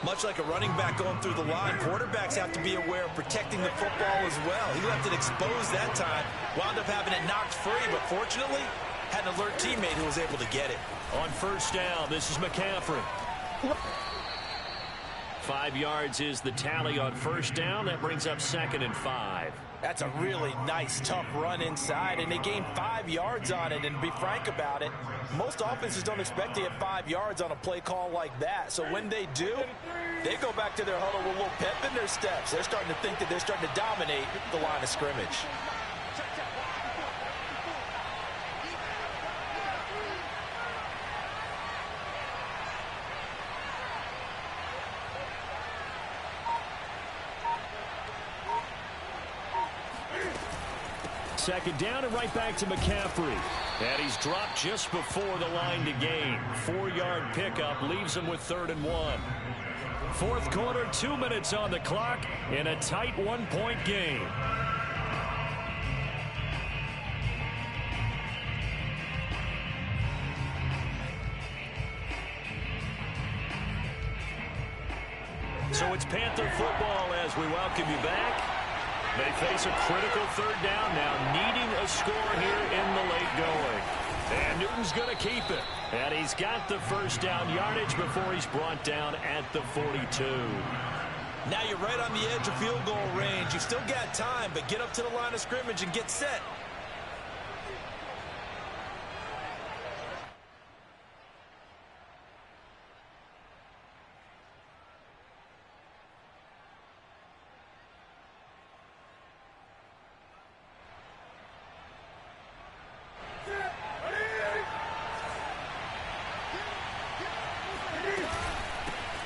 Much like a running back going through the line, quarterbacks have to be aware of protecting the football as well. He left it exposed that time, wound up having it knocked free, but fortunately, had an alert teammate who was able to get it. On 1st down, this is McCaffrey. 5 yards is the tally on 1st down. That brings up 2nd and 5. That's a really nice, tough run inside, and they gained 5 yards on it. And to be frank about it, most offenses don't expect to get 5 yards on a play call like that. So when they do, they go back to their huddle with a little pep in their steps. They're starting to think that they're starting to dominate the line of scrimmage. Second down and right back to McCaffrey. And he's dropped just before the line to gain. 4-yard pickup leaves him with 3rd and 1. Fourth quarter, 2 minutes on the clock in a tight 1-point game. So it's Panther football as we welcome you back. They face a critical 3rd down now, needing a score here in the late going. And Newton's going to keep it. And he's got the 1st down yardage before he's brought down at the 42. Now you're right on the edge of field goal range. You've still got time, but get up to the line of scrimmage and get set.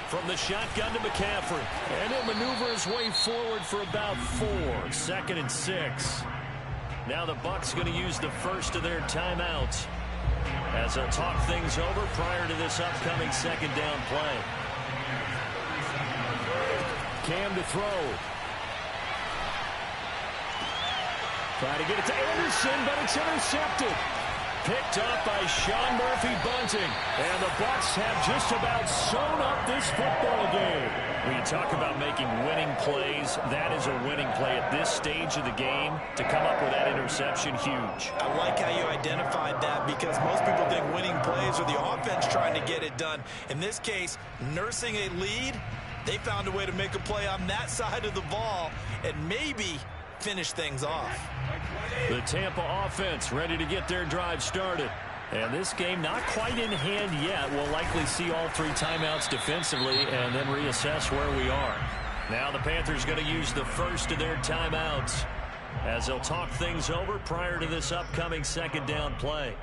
From the shotgun to McCaffrey. And he'll maneuver his way forward for about 4. 2nd and 6. Now the Bucs going to use the first of their timeouts as they'll talk things over prior to this upcoming second down play. Cam to throw. Try to get it to Anderson, but it's intercepted. Picked up by Sean Murphy-Bunting. And the Bucs have just about sewn up this football game. When you talk about making winning plays, that is a winning play at this stage of the game. To come up with that interception, huge. I like how you identified that because most people think winning plays are the offense trying to get it done. In this case, nursing a lead, they found a way to make a play on that side of the ball and maybe finish things off. The Tampa offense ready to get their drive started. And this game not quite in hand yet. We'll likely see all three timeouts defensively and then reassess where we are. Now the Panthers going to use the first of their timeouts as they'll talk things over prior to this upcoming second down play.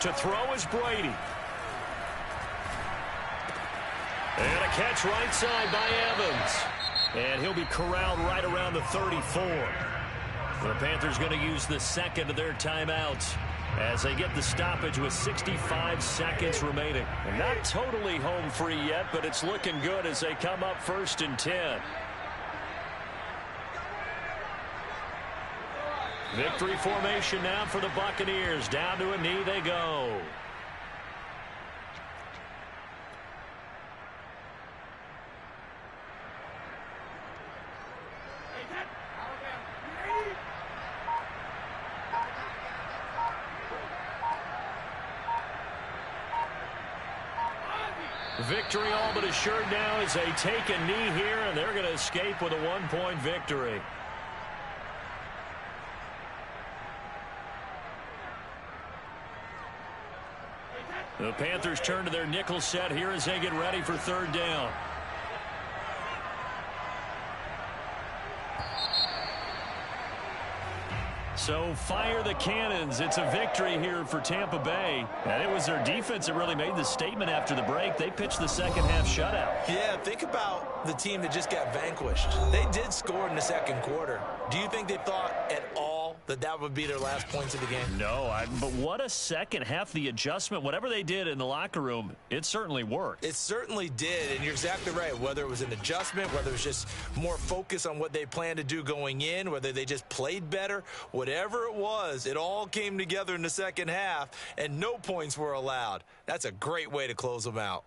To throw is Brady. And a catch right side by Evans. And he'll be corralled right around the 34. The Panthers going to use the second of their timeouts as they get the stoppage with 65 seconds remaining. And not totally home free yet, but it's looking good as they come up 1st and 10. Victory formation now for the Buccaneers. Down to a knee they go. Victory all but assured now as they take a knee here, and they're going to escape with a 1-point victory. The Panthers turn to their nickel set here as they get ready for 3rd down. So fire the cannons. It's a victory here for Tampa Bay. And it was their defense that really made the statement after the break. They pitched the second half shutout. Yeah, think about the team that just got vanquished. They did score in the second quarter. Do you think they thought at all that that would be their last points of the game? No, but what a second half. The adjustment, whatever they did in the locker room, it certainly worked. It certainly did, and you're exactly right. Whether it was an adjustment, whether it was just more focus on what they planned to do going in, whether they just played better, whatever it was, it all came together in the second half, and no points were allowed. That's a great way to close them out.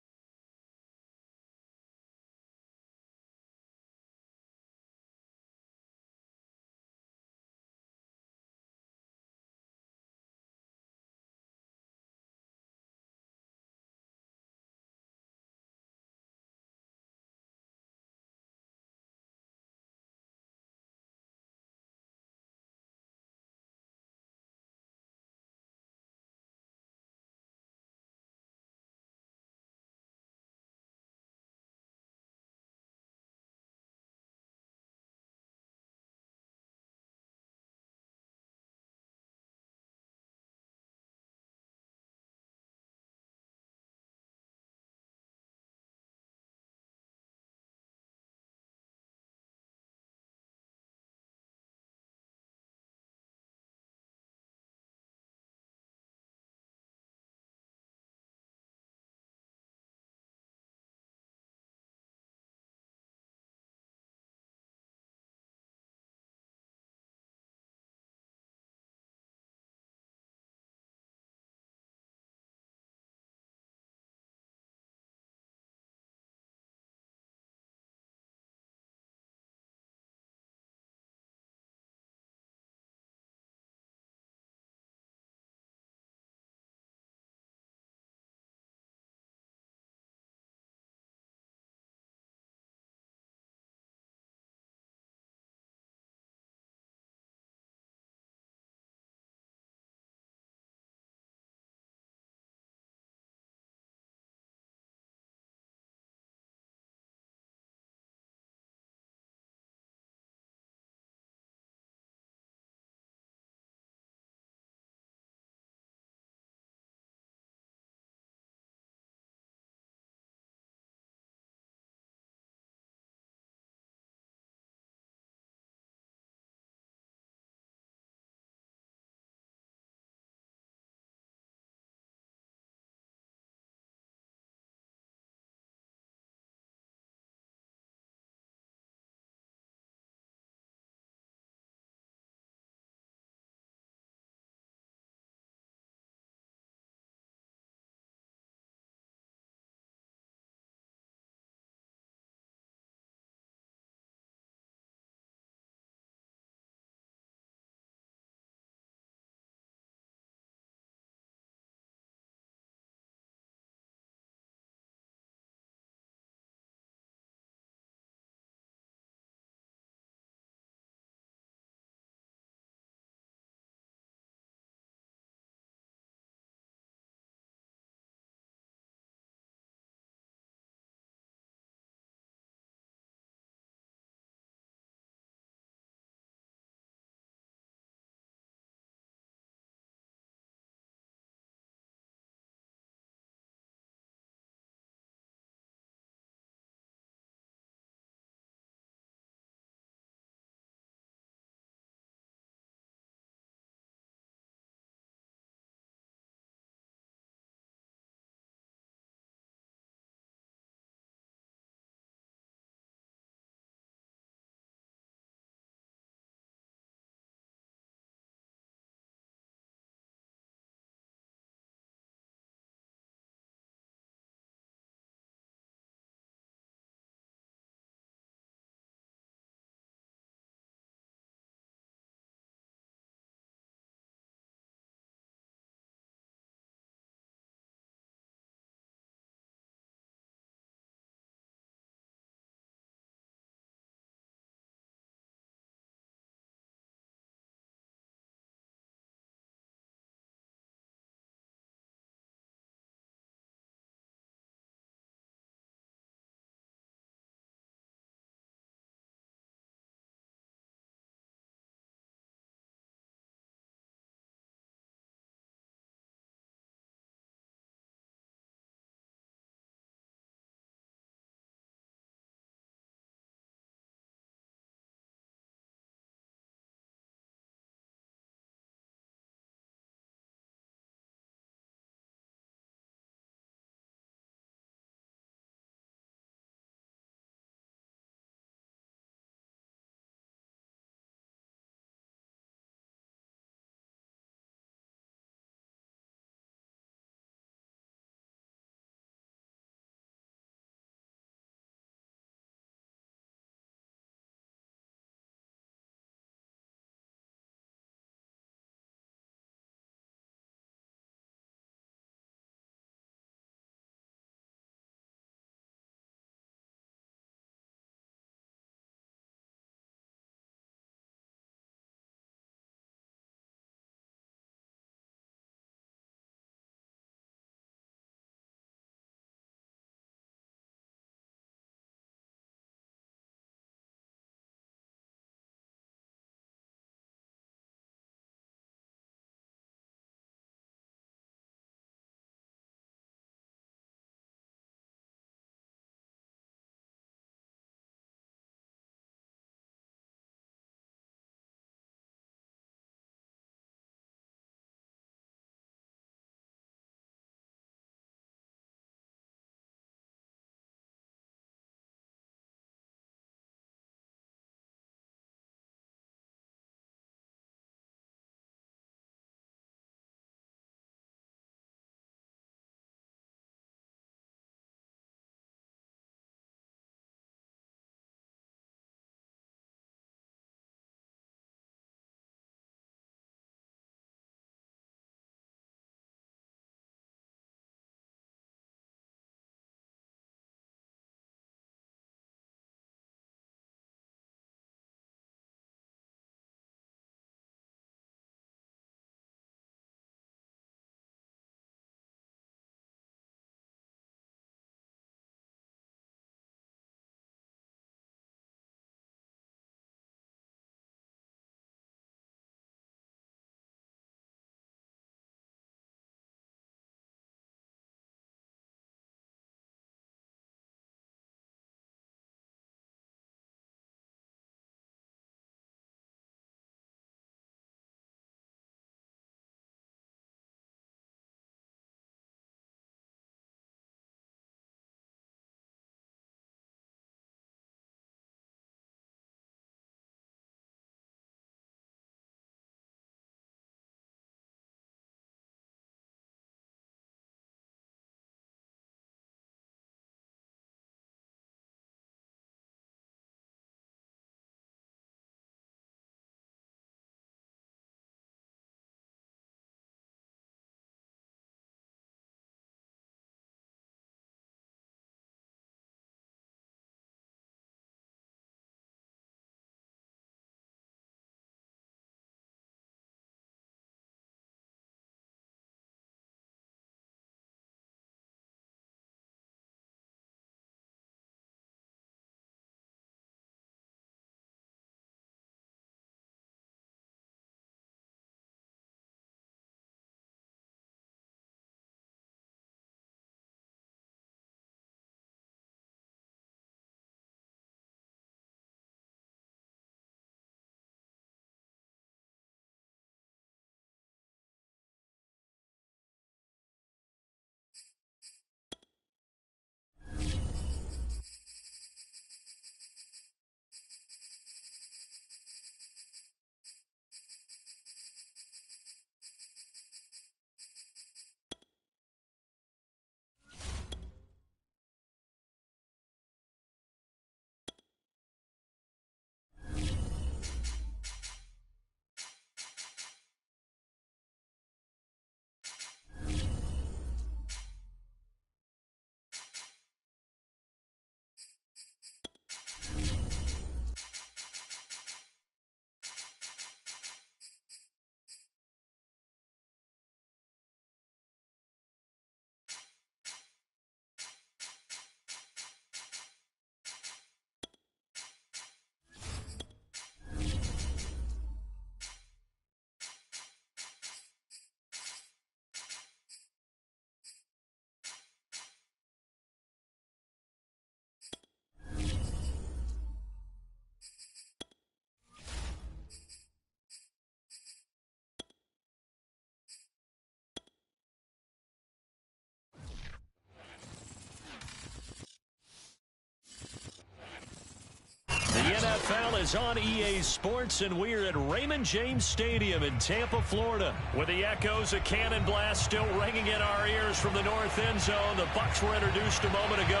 is on EA Sports, and we're at Raymond James Stadium in Tampa, Florida, with the echoes of Cannon Blast still ringing in our ears from the north end zone. The Bucs were introduced a moment ago,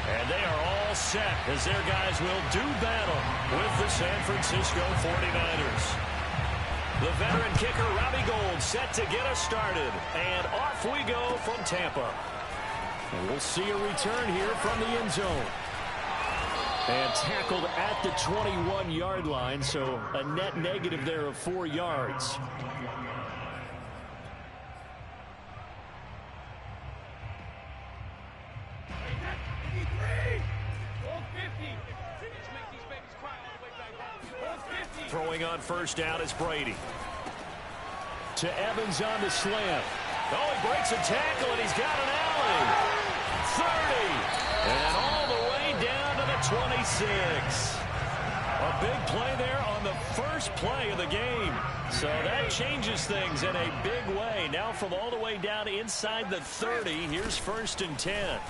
and they are all set as their guys will do battle with the San Francisco 49ers. The veteran kicker, Robbie Gould, set to get us started, and off we go from Tampa. And we'll see a return here from the end zone. And tackled at the 21-yard line, so a net negative there of 4 yards. Throwing on first down is Brady. To Evans on the slant. Oh, he breaks a tackle, and he's got an alley. 30. And all the way down to the 26. A big play there on the first play of the game. So that changes things in a big way. Now from all the way down inside the 30, here's 1st and 10.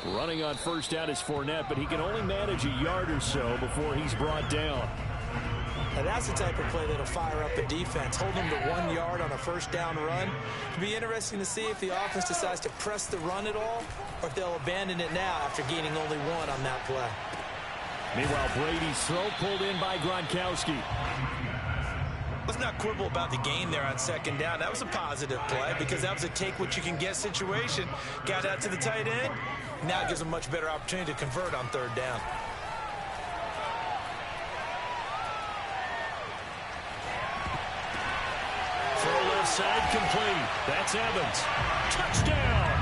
Running on first down is Fournette, but he can only manage a yard or so before he's brought down. And that's the type of play that'll fire up a defense. Hold them to 1 yard on a first down run. It'll be interesting to see if the offense decides to press the run at all, or if they'll abandon it now after gaining only 1 on that play. Meanwhile, Brady's throw pulled in by Gronkowski. Let's not quibble about the gain there on 2nd down. That was a positive play because that was a take-what-you-can-get situation. Got out to the tight end. Now it gives them a much better opportunity to convert on 3rd down. Side complete. That's Evans. Touchdown.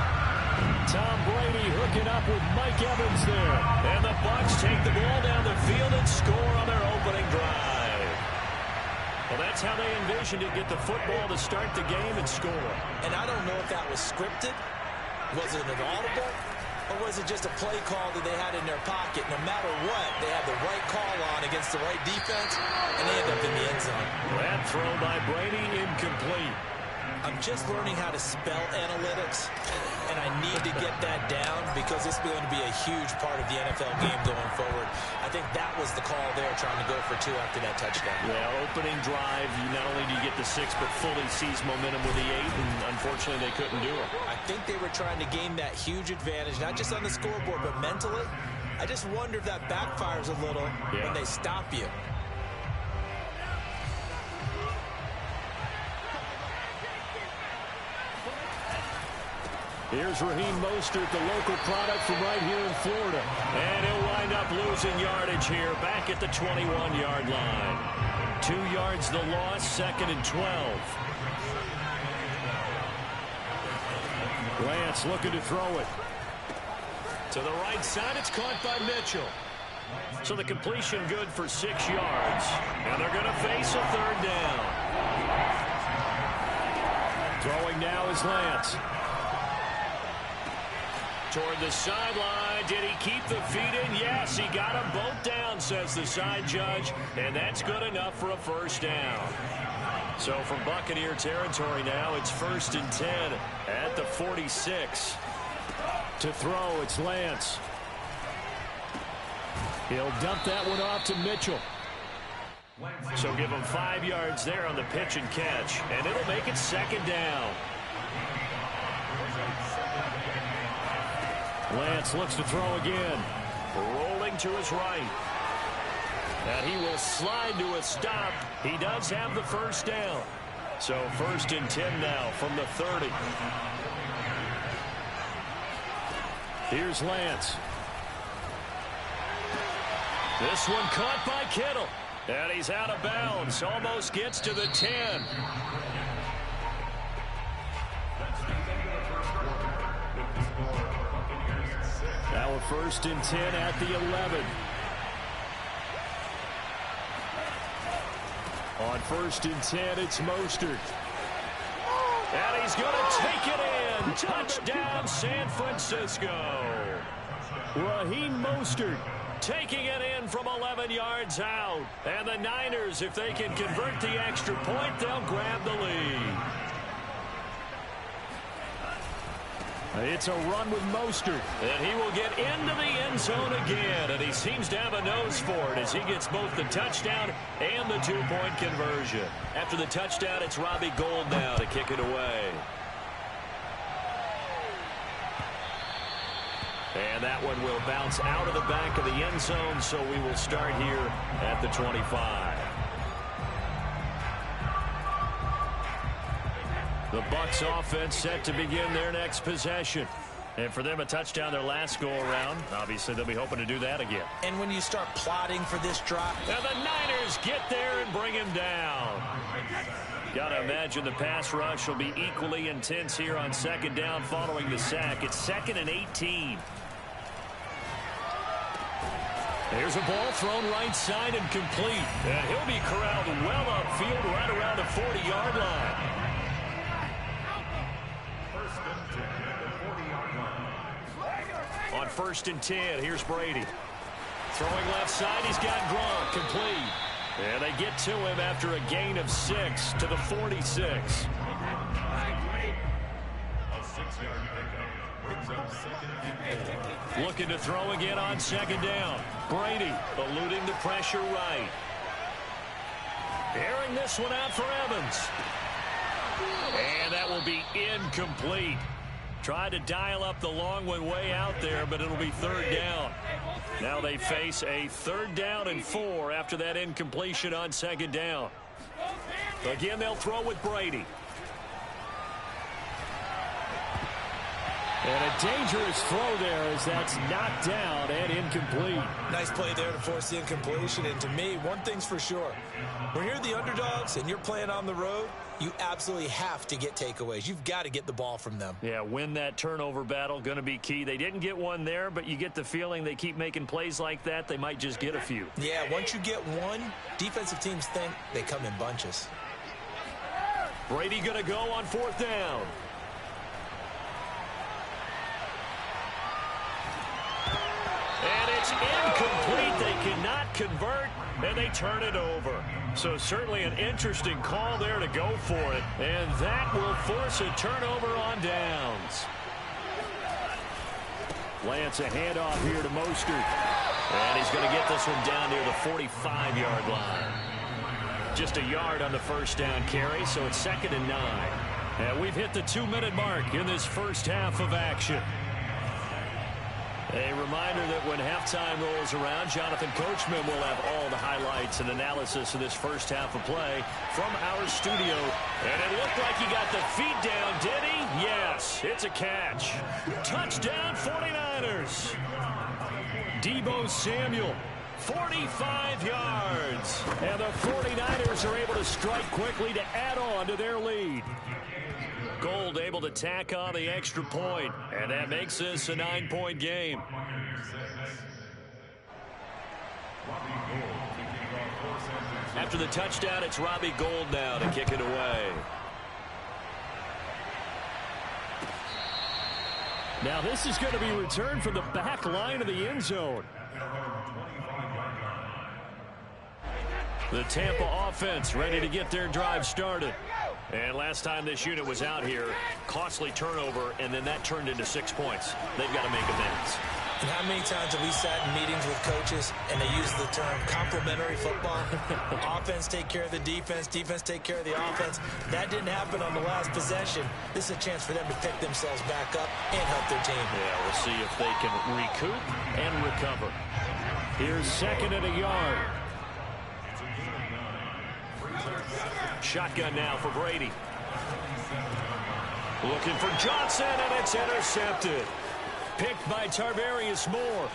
Tom Brady hooking up with Mike Evans there. And the Bucs take the ball down the field and score on their opening drive. Well, that's how they envisioned it. Get the football to start the game and score. And I don't know if that was scripted. Was it an audible? Or was it just a play call that they had in their pocket? No matter what, they had the right call on against the right defense, and they end up in the end zone. That throw by Brady incomplete. I'm just learning how to spell analytics, and I need to get that down because it's going to be a huge part of the NFL game going forward. I think that was the call there, trying to go for 2 after that touchdown. Yeah, opening drive, not only do you get the 6, but fully seize momentum with the 8, and unfortunately they couldn't do it. I think they were trying to gain that huge advantage, not just on the scoreboard, but mentally. I just wonder if that backfires a little when they stop you. Here's Raheem Mostert, the local product from right here in Florida. And he'll wind up losing yardage here back at the 21-yard line. 2 yards the loss, 2nd and 12. Lance looking to throw it. To the right side, it's caught by Mitchell. So the completion good for 6 yards. And they're going to face a 3rd down. Throwing now is Lance. Toward the sideline. Did he keep the feet in? Yes, he got them both down, says the side judge. And that's good enough for a 1st down. So from Buccaneer territory now, it's 1st and 10 at the 46. To throw, it's Lance. He'll dump that one off to Mitchell. So give him 5 yards there on the pitch and catch. And it'll make it 2nd down. Lance looks to throw again. Rolling to his right. And he will slide to a stop. He does have the 1st down. So 1st and 10 now from the 30. Here's Lance. This one caught by Kittle. And he's out of bounds. Almost gets to the 10. Now a 1st and 10 at the 11. On 1st and 10, it's Mostert. And he's going to take it in. Touchdown, San Francisco. Raheem Mostert taking it in from 11 yards out. And the Niners, if they can convert the extra point, they'll grab the lead. It's a run with Mostert. And he will get into the end zone again. And he seems to have a nose for it as he gets both the touchdown and the two-point conversion. After the touchdown, it's Robbie Gould now to kick it away. And that one will bounce out of the back of the end zone, so we will start here at the 25. The Bucs offense set to begin their next possession. And for them, a touchdown their last go-around. Obviously, they'll be hoping to do that again. And when you start plotting for this drive... And the Niners get there and bring him down. Got to imagine the pass rush will be equally intense here on second down following the sack. It's 2nd and 18. There's a ball thrown right side and complete. And he'll be corralled well upfield right around the 40-yard line. On 1st and 10, here's Brady. Throwing left side, he's got Gronk, complete. And they get to him after a gain of 6 to the 46. A 6-yard pickup brings up 2nd and 4. Looking to throw again on second down. Brady eluding the pressure right. Airing this one out for Evans. And that will be incomplete. Tried to dial up the long one way out there, but it'll be 3rd down. Now they face a 3rd down and 4 after that incompletion on second down. Again, they'll throw with Brady. And a dangerous throw there as that's knocked down and incomplete. Nice play there to force the incompletion. And to me, one thing's for sure. When you're the underdogs and you're playing on the road, you absolutely have to get takeaways. You've got to get the ball from them. Yeah, win that turnover battle, going to be key. They didn't get one there, but you get the feeling they keep making plays like that, they might just get a few. Yeah, once you get one, defensive teams think they come in bunches. Brady going to go on 4th down. And it's incomplete. They cannot convert, and they turn it over. So certainly an interesting call there to go for it. And that will force a turnover on downs. Lance a handoff here to Mostert. And he's going to get this one down near the 45-yard line. Just a yard on the first down carry, so it's 2nd and 9. And we've hit the 2-minute mark in this first half of action. A reminder that when halftime rolls around, Jonathan Coachman will have all the highlights and analysis of this first half of play from our studio. And it looked like he got the feet down, did he? Yes, it's a catch. Touchdown 49ers. Deebo Samuel, 45 yards. And the 49ers are able to strike quickly to add on to their lead. Gould able to tack on the extra point, and that makes this a 9-point game. After the touchdown, it's Robbie Gould now to kick it away. Now this is going to be returned from the back line of the end zone. The Tampa offense ready to get their drive started. And last time this unit was out here, costly turnover, and then that turned into 6 points. They've got to make amends. And how many times have we sat in meetings with coaches and they use the term complementary football? Offense take care of the defense, defense take care of the offense. That didn't happen on the last possession. This is a chance for them to pick themselves back up and help their team. Yeah, we'll see if they can recoup and recover. Here's 2nd and a yard. Shotgun now for Brady. Looking for Johnson, and it's intercepted. Picked by Tarvarius Moore.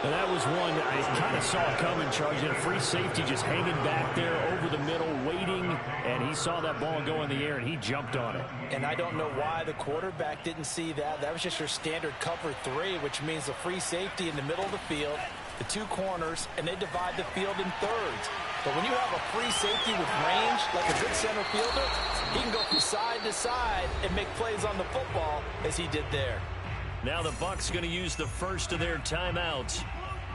And that was one I kind of saw coming, Charles. A free safety just hanging back there over the middle, waiting, and he saw that ball go in the air, and he jumped on it. And I don't know why the quarterback didn't see that. That was just your standard cover 3, which means the free safety in the middle of the field, the 2 corners, and they divide the field in thirds. But when you have a free safety with range, like a good center fielder, he can go from side to side and make plays on the football as he did there. Now the Bucs going to use the first of their timeouts.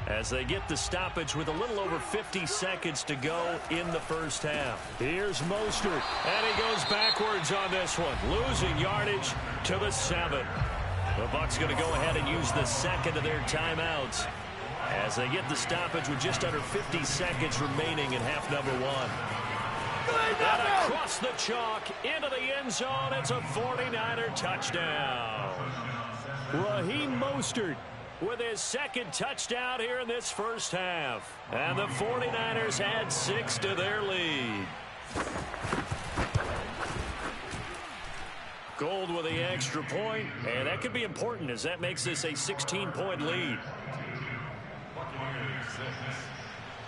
as they get the stoppage with a little over 50 seconds to go in the first half. Here's Mostert, and he goes backwards on this one, losing yardage to the 7. The Bucs going to go ahead and use the second of their timeouts as they get the stoppage with just under 50 seconds remaining in half number 1. And across the chalk into the end zone, it's a 49er touchdown. Raheem Mostert with his second touchdown here in this first half. And the 49ers add 6 to their lead. Gold with the extra point, and that could be important as that makes this a 16-point lead.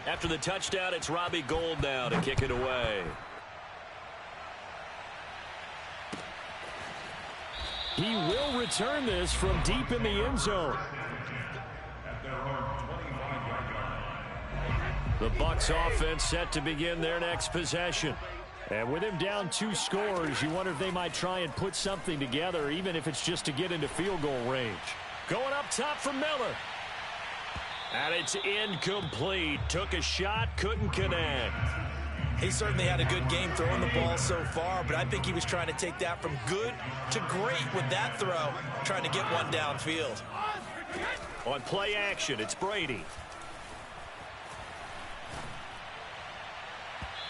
After the touchdown, it's Robbie Gould now to kick it away. He will return this from deep in the end zone. The Bucs offense set to begin their next possession. And with him down 2 scores, you wonder if they might try and put something together, even if it's just to get into field goal range. Going up top for Miller. And it's incomplete. Took a shot, couldn't connect. He certainly had a good game throwing the ball so far, but I think he was trying to take that from good to great with that throw, trying to get one downfield. On play action, it's Brady.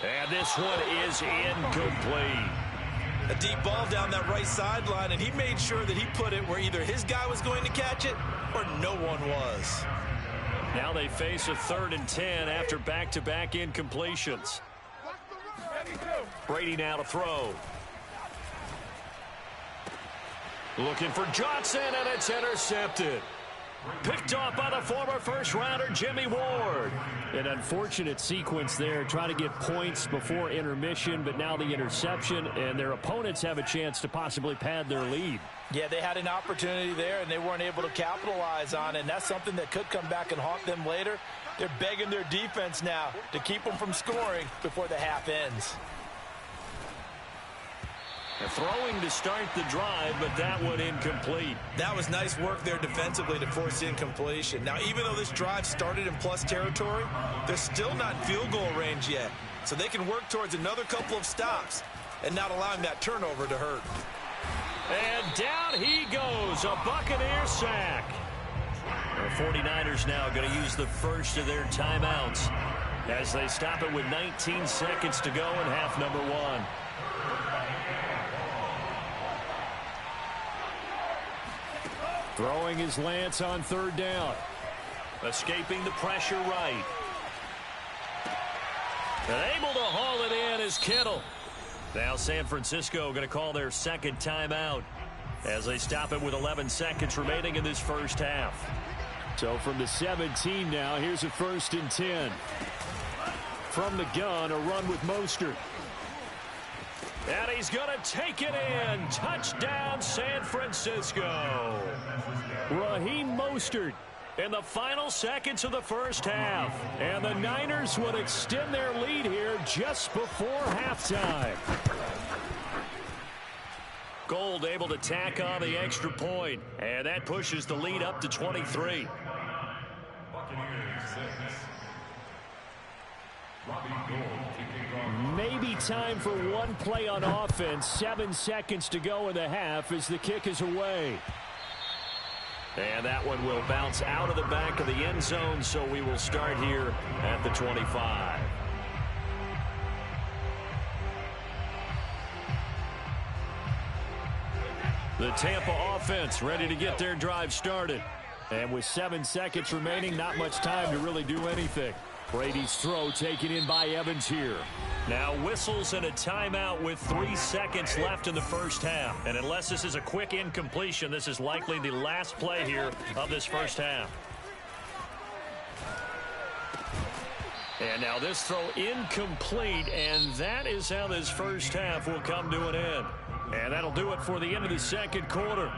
And this one is incomplete. A deep ball down that right sideline, and he made sure that he put it where either his guy was going to catch it or no one was. Now they face a 3rd and 10 after back-to-back incompletions. Brady now to throw. Looking for Johnson, and it's intercepted. Picked off by the former first-rounder Jimmy Ward. An unfortunate sequence there, trying to get points before intermission, but now the interception, and their opponents have a chance to possibly pad their lead. Yeah, they had an opportunity there, and they weren't able to capitalize on it, and that's something that could come back and haunt them later. They're begging their defense now to keep them from scoring before the half ends. They're throwing to start the drive, but that one incomplete. That was nice work there defensively to force incompletion. Now, even though this drive started in plus territory, they're still not in field goal range yet. So they can work towards another couple of stops and not allowing that turnover to hurt. And down he goes, a Buccaneer sack. The 49ers now going to use the first of their timeouts as they stop it with 19 seconds to go in half number 1. Throwing his Lance on 3rd down. Escaping the pressure right. And able to haul it in is Kittle. Now San Francisco going to call their second timeout as they stop it with 11 seconds remaining in this first half. So from the 17 now, here's a 1st and 10. From the gun, a run with Mostert. And he's going to take it in. Touchdown, San Francisco. Raheem Mostert in the final seconds of the first half. And the Niners would extend their lead here just before halftime. Gould able to tack on the extra point. And that pushes the lead up to 23. Maybe time for one play on offense. 7 seconds to go in the half as the kick is away. And that one will bounce out of the back of the end zone, so we will start here at the 25. The Tampa offense ready to get their drive started. And with 7 seconds remaining, not much time to really do anything. Brady's throw taken in by Evans here. Now whistles and a timeout with 3 seconds left in the first half. And unless this is a quick incompletion, this is likely the last play here of this first half. And now this throw incomplete, and that is how this first half will come to an end. And that'll do it for the end of the second quarter.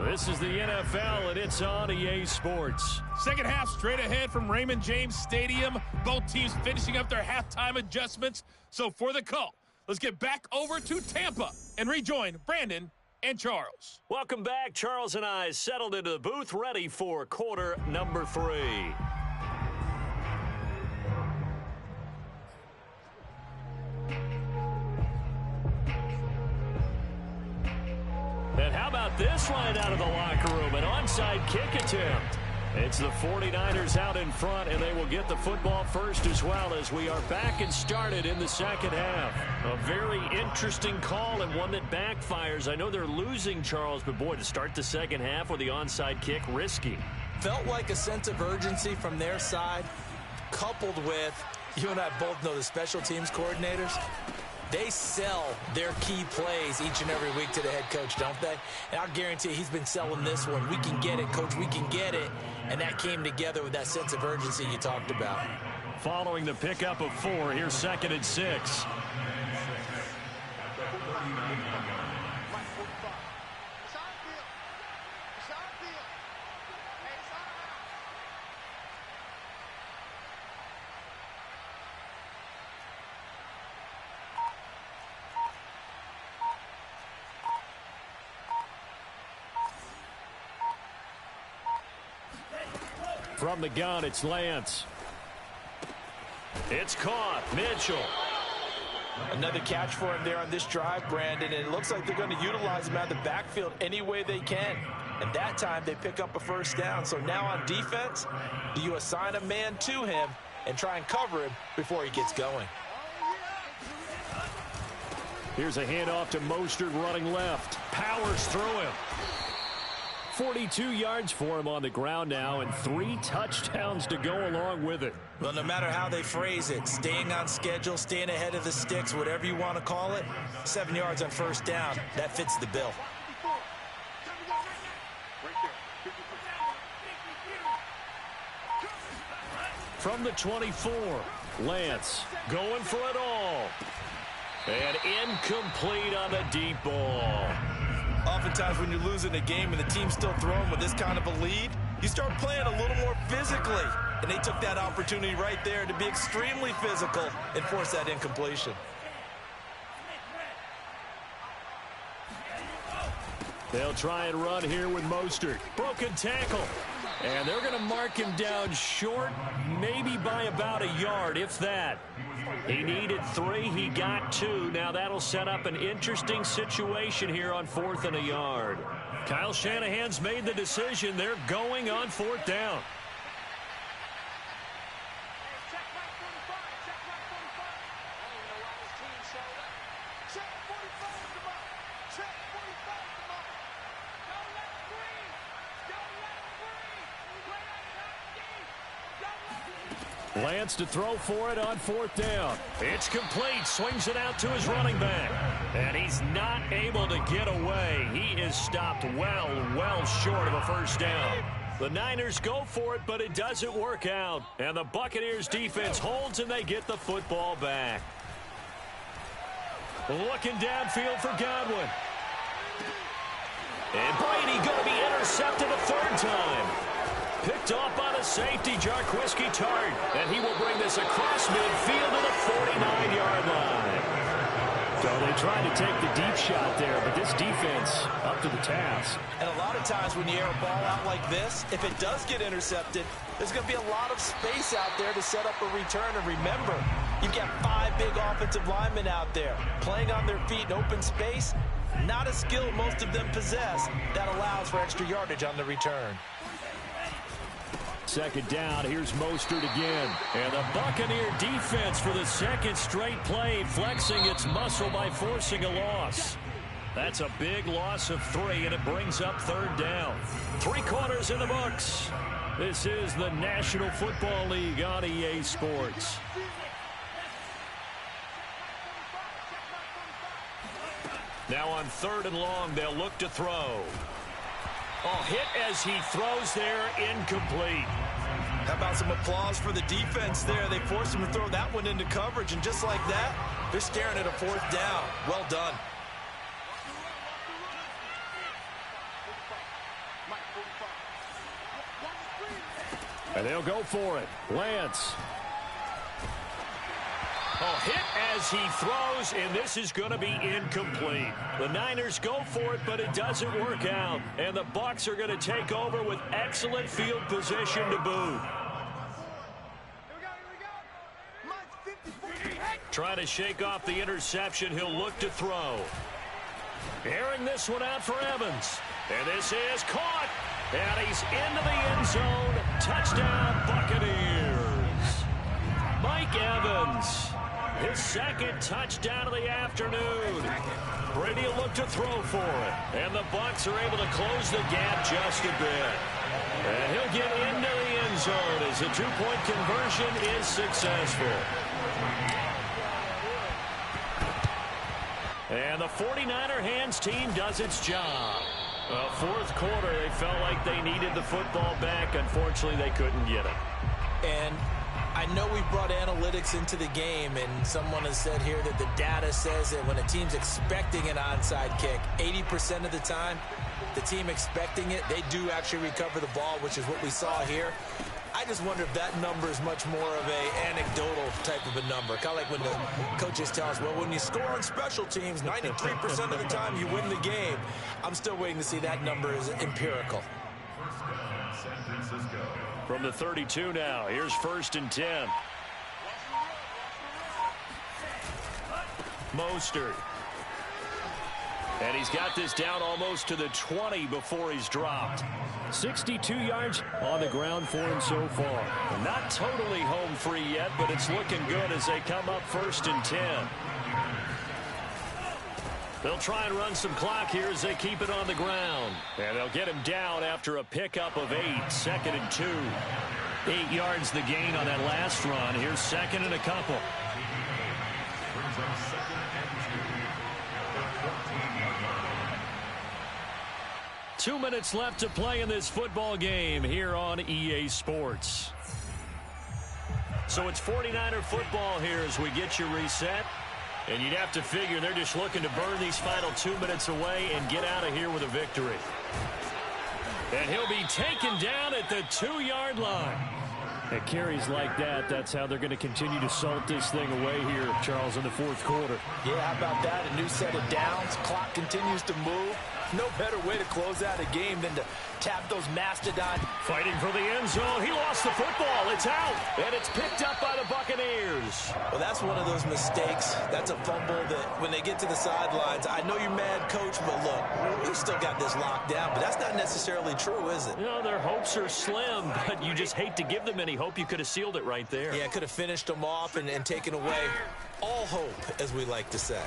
This is the NFL, and it's on EA Sports. Second half straight ahead from Raymond James Stadium. Both teams finishing up their halftime adjustments. So for the call, let's get back over to Tampa and rejoin Brandon and Charles. Welcome back. Charles and I settled into the booth ready for quarter number 3. this line out of the locker room. An onside kick attempt. It's the 49ers out in front, and they will get the football first as well as we are back and started in the second half. A very interesting call and one that backfires. I know they're losing, Charles, but boy, to start the second half with the onside kick, risky. Felt like a sense of urgency from their side, coupled with, you and I both know the special teams coordinators, they sell their key plays each and every week to the head coach, don't they? And I'll guarantee he's been selling this one. We can get it, coach, we can get it. And that came together with that sense of urgency you talked about. Following the pickup of 4, here's 2nd and 6. From the gun, it's Lance. It's caught. Mitchell. Another catch for him there on this drive, Brandon, and it looks like they're going to utilize him out of the backfield any way they can. And that time they pick up a first down. So now on defense, do you assign a man to him and try and cover him before he gets going? Here's a handoff to Mostert running left. Powers through him. 42 yards for him on the ground now, and 3 touchdowns to go along with it. Well, no matter how they phrase it, staying on schedule, staying ahead of the sticks, whatever you want to call it, 7 yards on first down, that fits the bill. From the 24, Lance going for it all. And incomplete on the deep ball. Oftentimes when you're losing a game and the team's still throwing with this kind of a lead, you start playing a little more physically. And they took that opportunity right there to be extremely physical and force that incompletion. They'll try and run here with Mostert. Broken tackle. And they're going to mark him down short, maybe by about a yard, if that. He needed 3. He got 2. Now that'll set up an interesting situation here on 4th and a yard. Kyle Shanahan's made the decision. They're going on 4th down. Lance to throw for it on 4th down. It's complete. Swings it out to his running back. And he's not able to get away. He is stopped well short of a first down. The Niners go for it, but it doesn't work out. And the Buccaneers defense holds, and they get the football back. Looking downfield for Godwin. And Brady going to be intercepted a 3rd time. Picked off by the safety, Jarquiski Tart. And he will bring this across midfield to the 49-yard line. So they tried to take the deep shot there, but this defense up to the task. And a lot of times when you air a ball out like this, if it does get intercepted, there's going to be a lot of space out there to set up a return. And remember, you've got 5 big offensive linemen out there playing on their feet in open space. Not a skill most of them possess that allows for extra yardage on the return. 2nd down, here's Mostert again. And the Buccaneer defense for the 2nd straight play, flexing its muscle by forcing a loss. That's a big loss of 3, and it brings up 3rd down. 3 quarters in the books. This is the National Football League on EA Sports. Now on 3rd and long, they'll look to throw. Oh, hit as he throws there, incomplete. How about some applause for the defense there? They forced him to throw that one into coverage, and just like that, they're staring at a 4th down. Well done. And they'll go for it. Lance. Oh, hit as he throws, and this is going to be incomplete. The Niners go for it, but it doesn't work out. And the Bucs are going to take over with excellent field position to boot. Trying to shake off the interception. He'll look to throw. Airing this one out for Evans. And this is caught. And he's into the end zone. Touchdown, Buccaneers. Mike Evans, his second touchdown of the afternoon. Brady will look to throw for it. And the Bucs are able to close the gap just a bit. And he'll get into the end zone as the two-point conversion is successful. And the 49er hands team does its job. Well, fourth quarter, they felt like they needed the football back. Unfortunately, they couldn't get it. And I know we brought analytics into the game, and someone has said here that the data says that when a team's expecting an onside kick, 80% of the time, the team expecting it, they do actually recover the ball, which is what we saw here. I just wonder if that number is much more of a anecdotal type of a number. Kind of like when the coaches tell us, well, when you score on special teams, 93% of the time you win the game. I'm still waiting to see that number is empirical. From the 32 now, here's 1st and 10. Mostert. And he's got this down almost to the 20 before he's dropped. 62 yards on the ground for him so far. Not totally home free yet, but it's looking good as they come up 1st and 10. They'll try and run some clock here as they keep it on the ground. And they'll get him down after a pickup of 8, 2nd and 2. 8 yards the gain on that last run. Here's 2nd and a couple. 2 minutes left to play in this football game here on EA Sports. So it's 49er football here as we get you reset. And you'd have to figure they're just looking to burn these final 2 minutes away and get out of here with a victory. And he'll be taken down at the 2-yard line. At carries like that, that's how they're going to continue to salt this thing away here, Charles, in the fourth quarter. Yeah, how about that? A new set of downs. Clock continues to move. No better way to close out a game than to tap those mastodon. Fighting for the end zone. He lost the football. It's out. And it's picked up by the Buccaneers. Well, that's one of those mistakes. That's a fumble that when they get to the sidelines, I know you're mad, coach, but look, we still got this locked down. But that's not necessarily true, is it? You know, their hopes are slim, but you just hate to give them any hope. You could have sealed it right there. Yeah, could have finished them off and taken away all hope, as we like to say.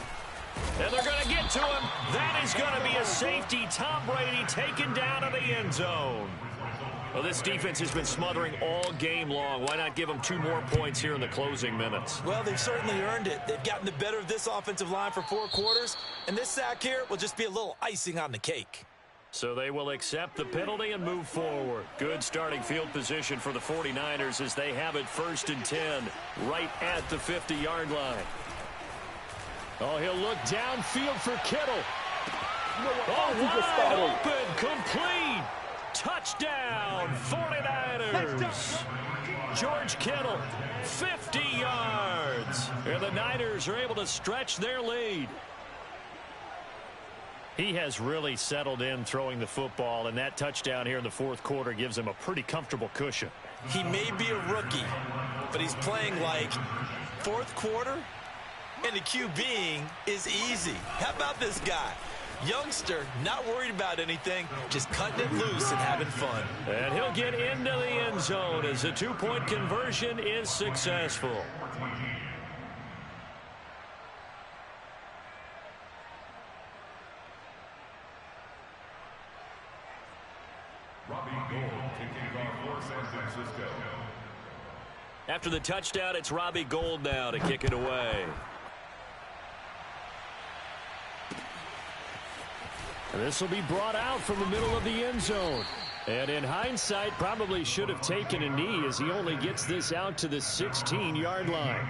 And they're going to get to him. That is going to be a safety. Tom Brady taken down to the end zone. Well, this defense has been smothering all game long. Why not give them 2 more points here in the closing minutes? Well, they've certainly earned it. They've gotten the better of this offensive line for 4 quarters. And this sack here will just be a little icing on the cake. So they will accept the penalty and move forward. Good starting field position for the 49ers as they have it 1st and 10 right at the 50-yard line. Oh, he'll look downfield for Kittle. Wide open, complete. Touchdown, 49ers. George Kittle, 50 yards. And the Niners are able to stretch their lead. He has really settled in throwing the football, and that touchdown here in the fourth quarter gives him a pretty comfortable cushion. He may be a rookie, but he's playing like fourth quarter. And the QBing is easy. How about this guy? Youngster, not worried about anything, just cutting it loose and having fun. And he'll get into the end zone as the 2-point conversion is successful. Robbie Gould kicking off for San Francisco. After the touchdown, it's Robbie Gould now to kick it away. And this will be brought out from the middle of the end zone. And in hindsight, probably should have taken a knee as he only gets this out to the 16-yard line.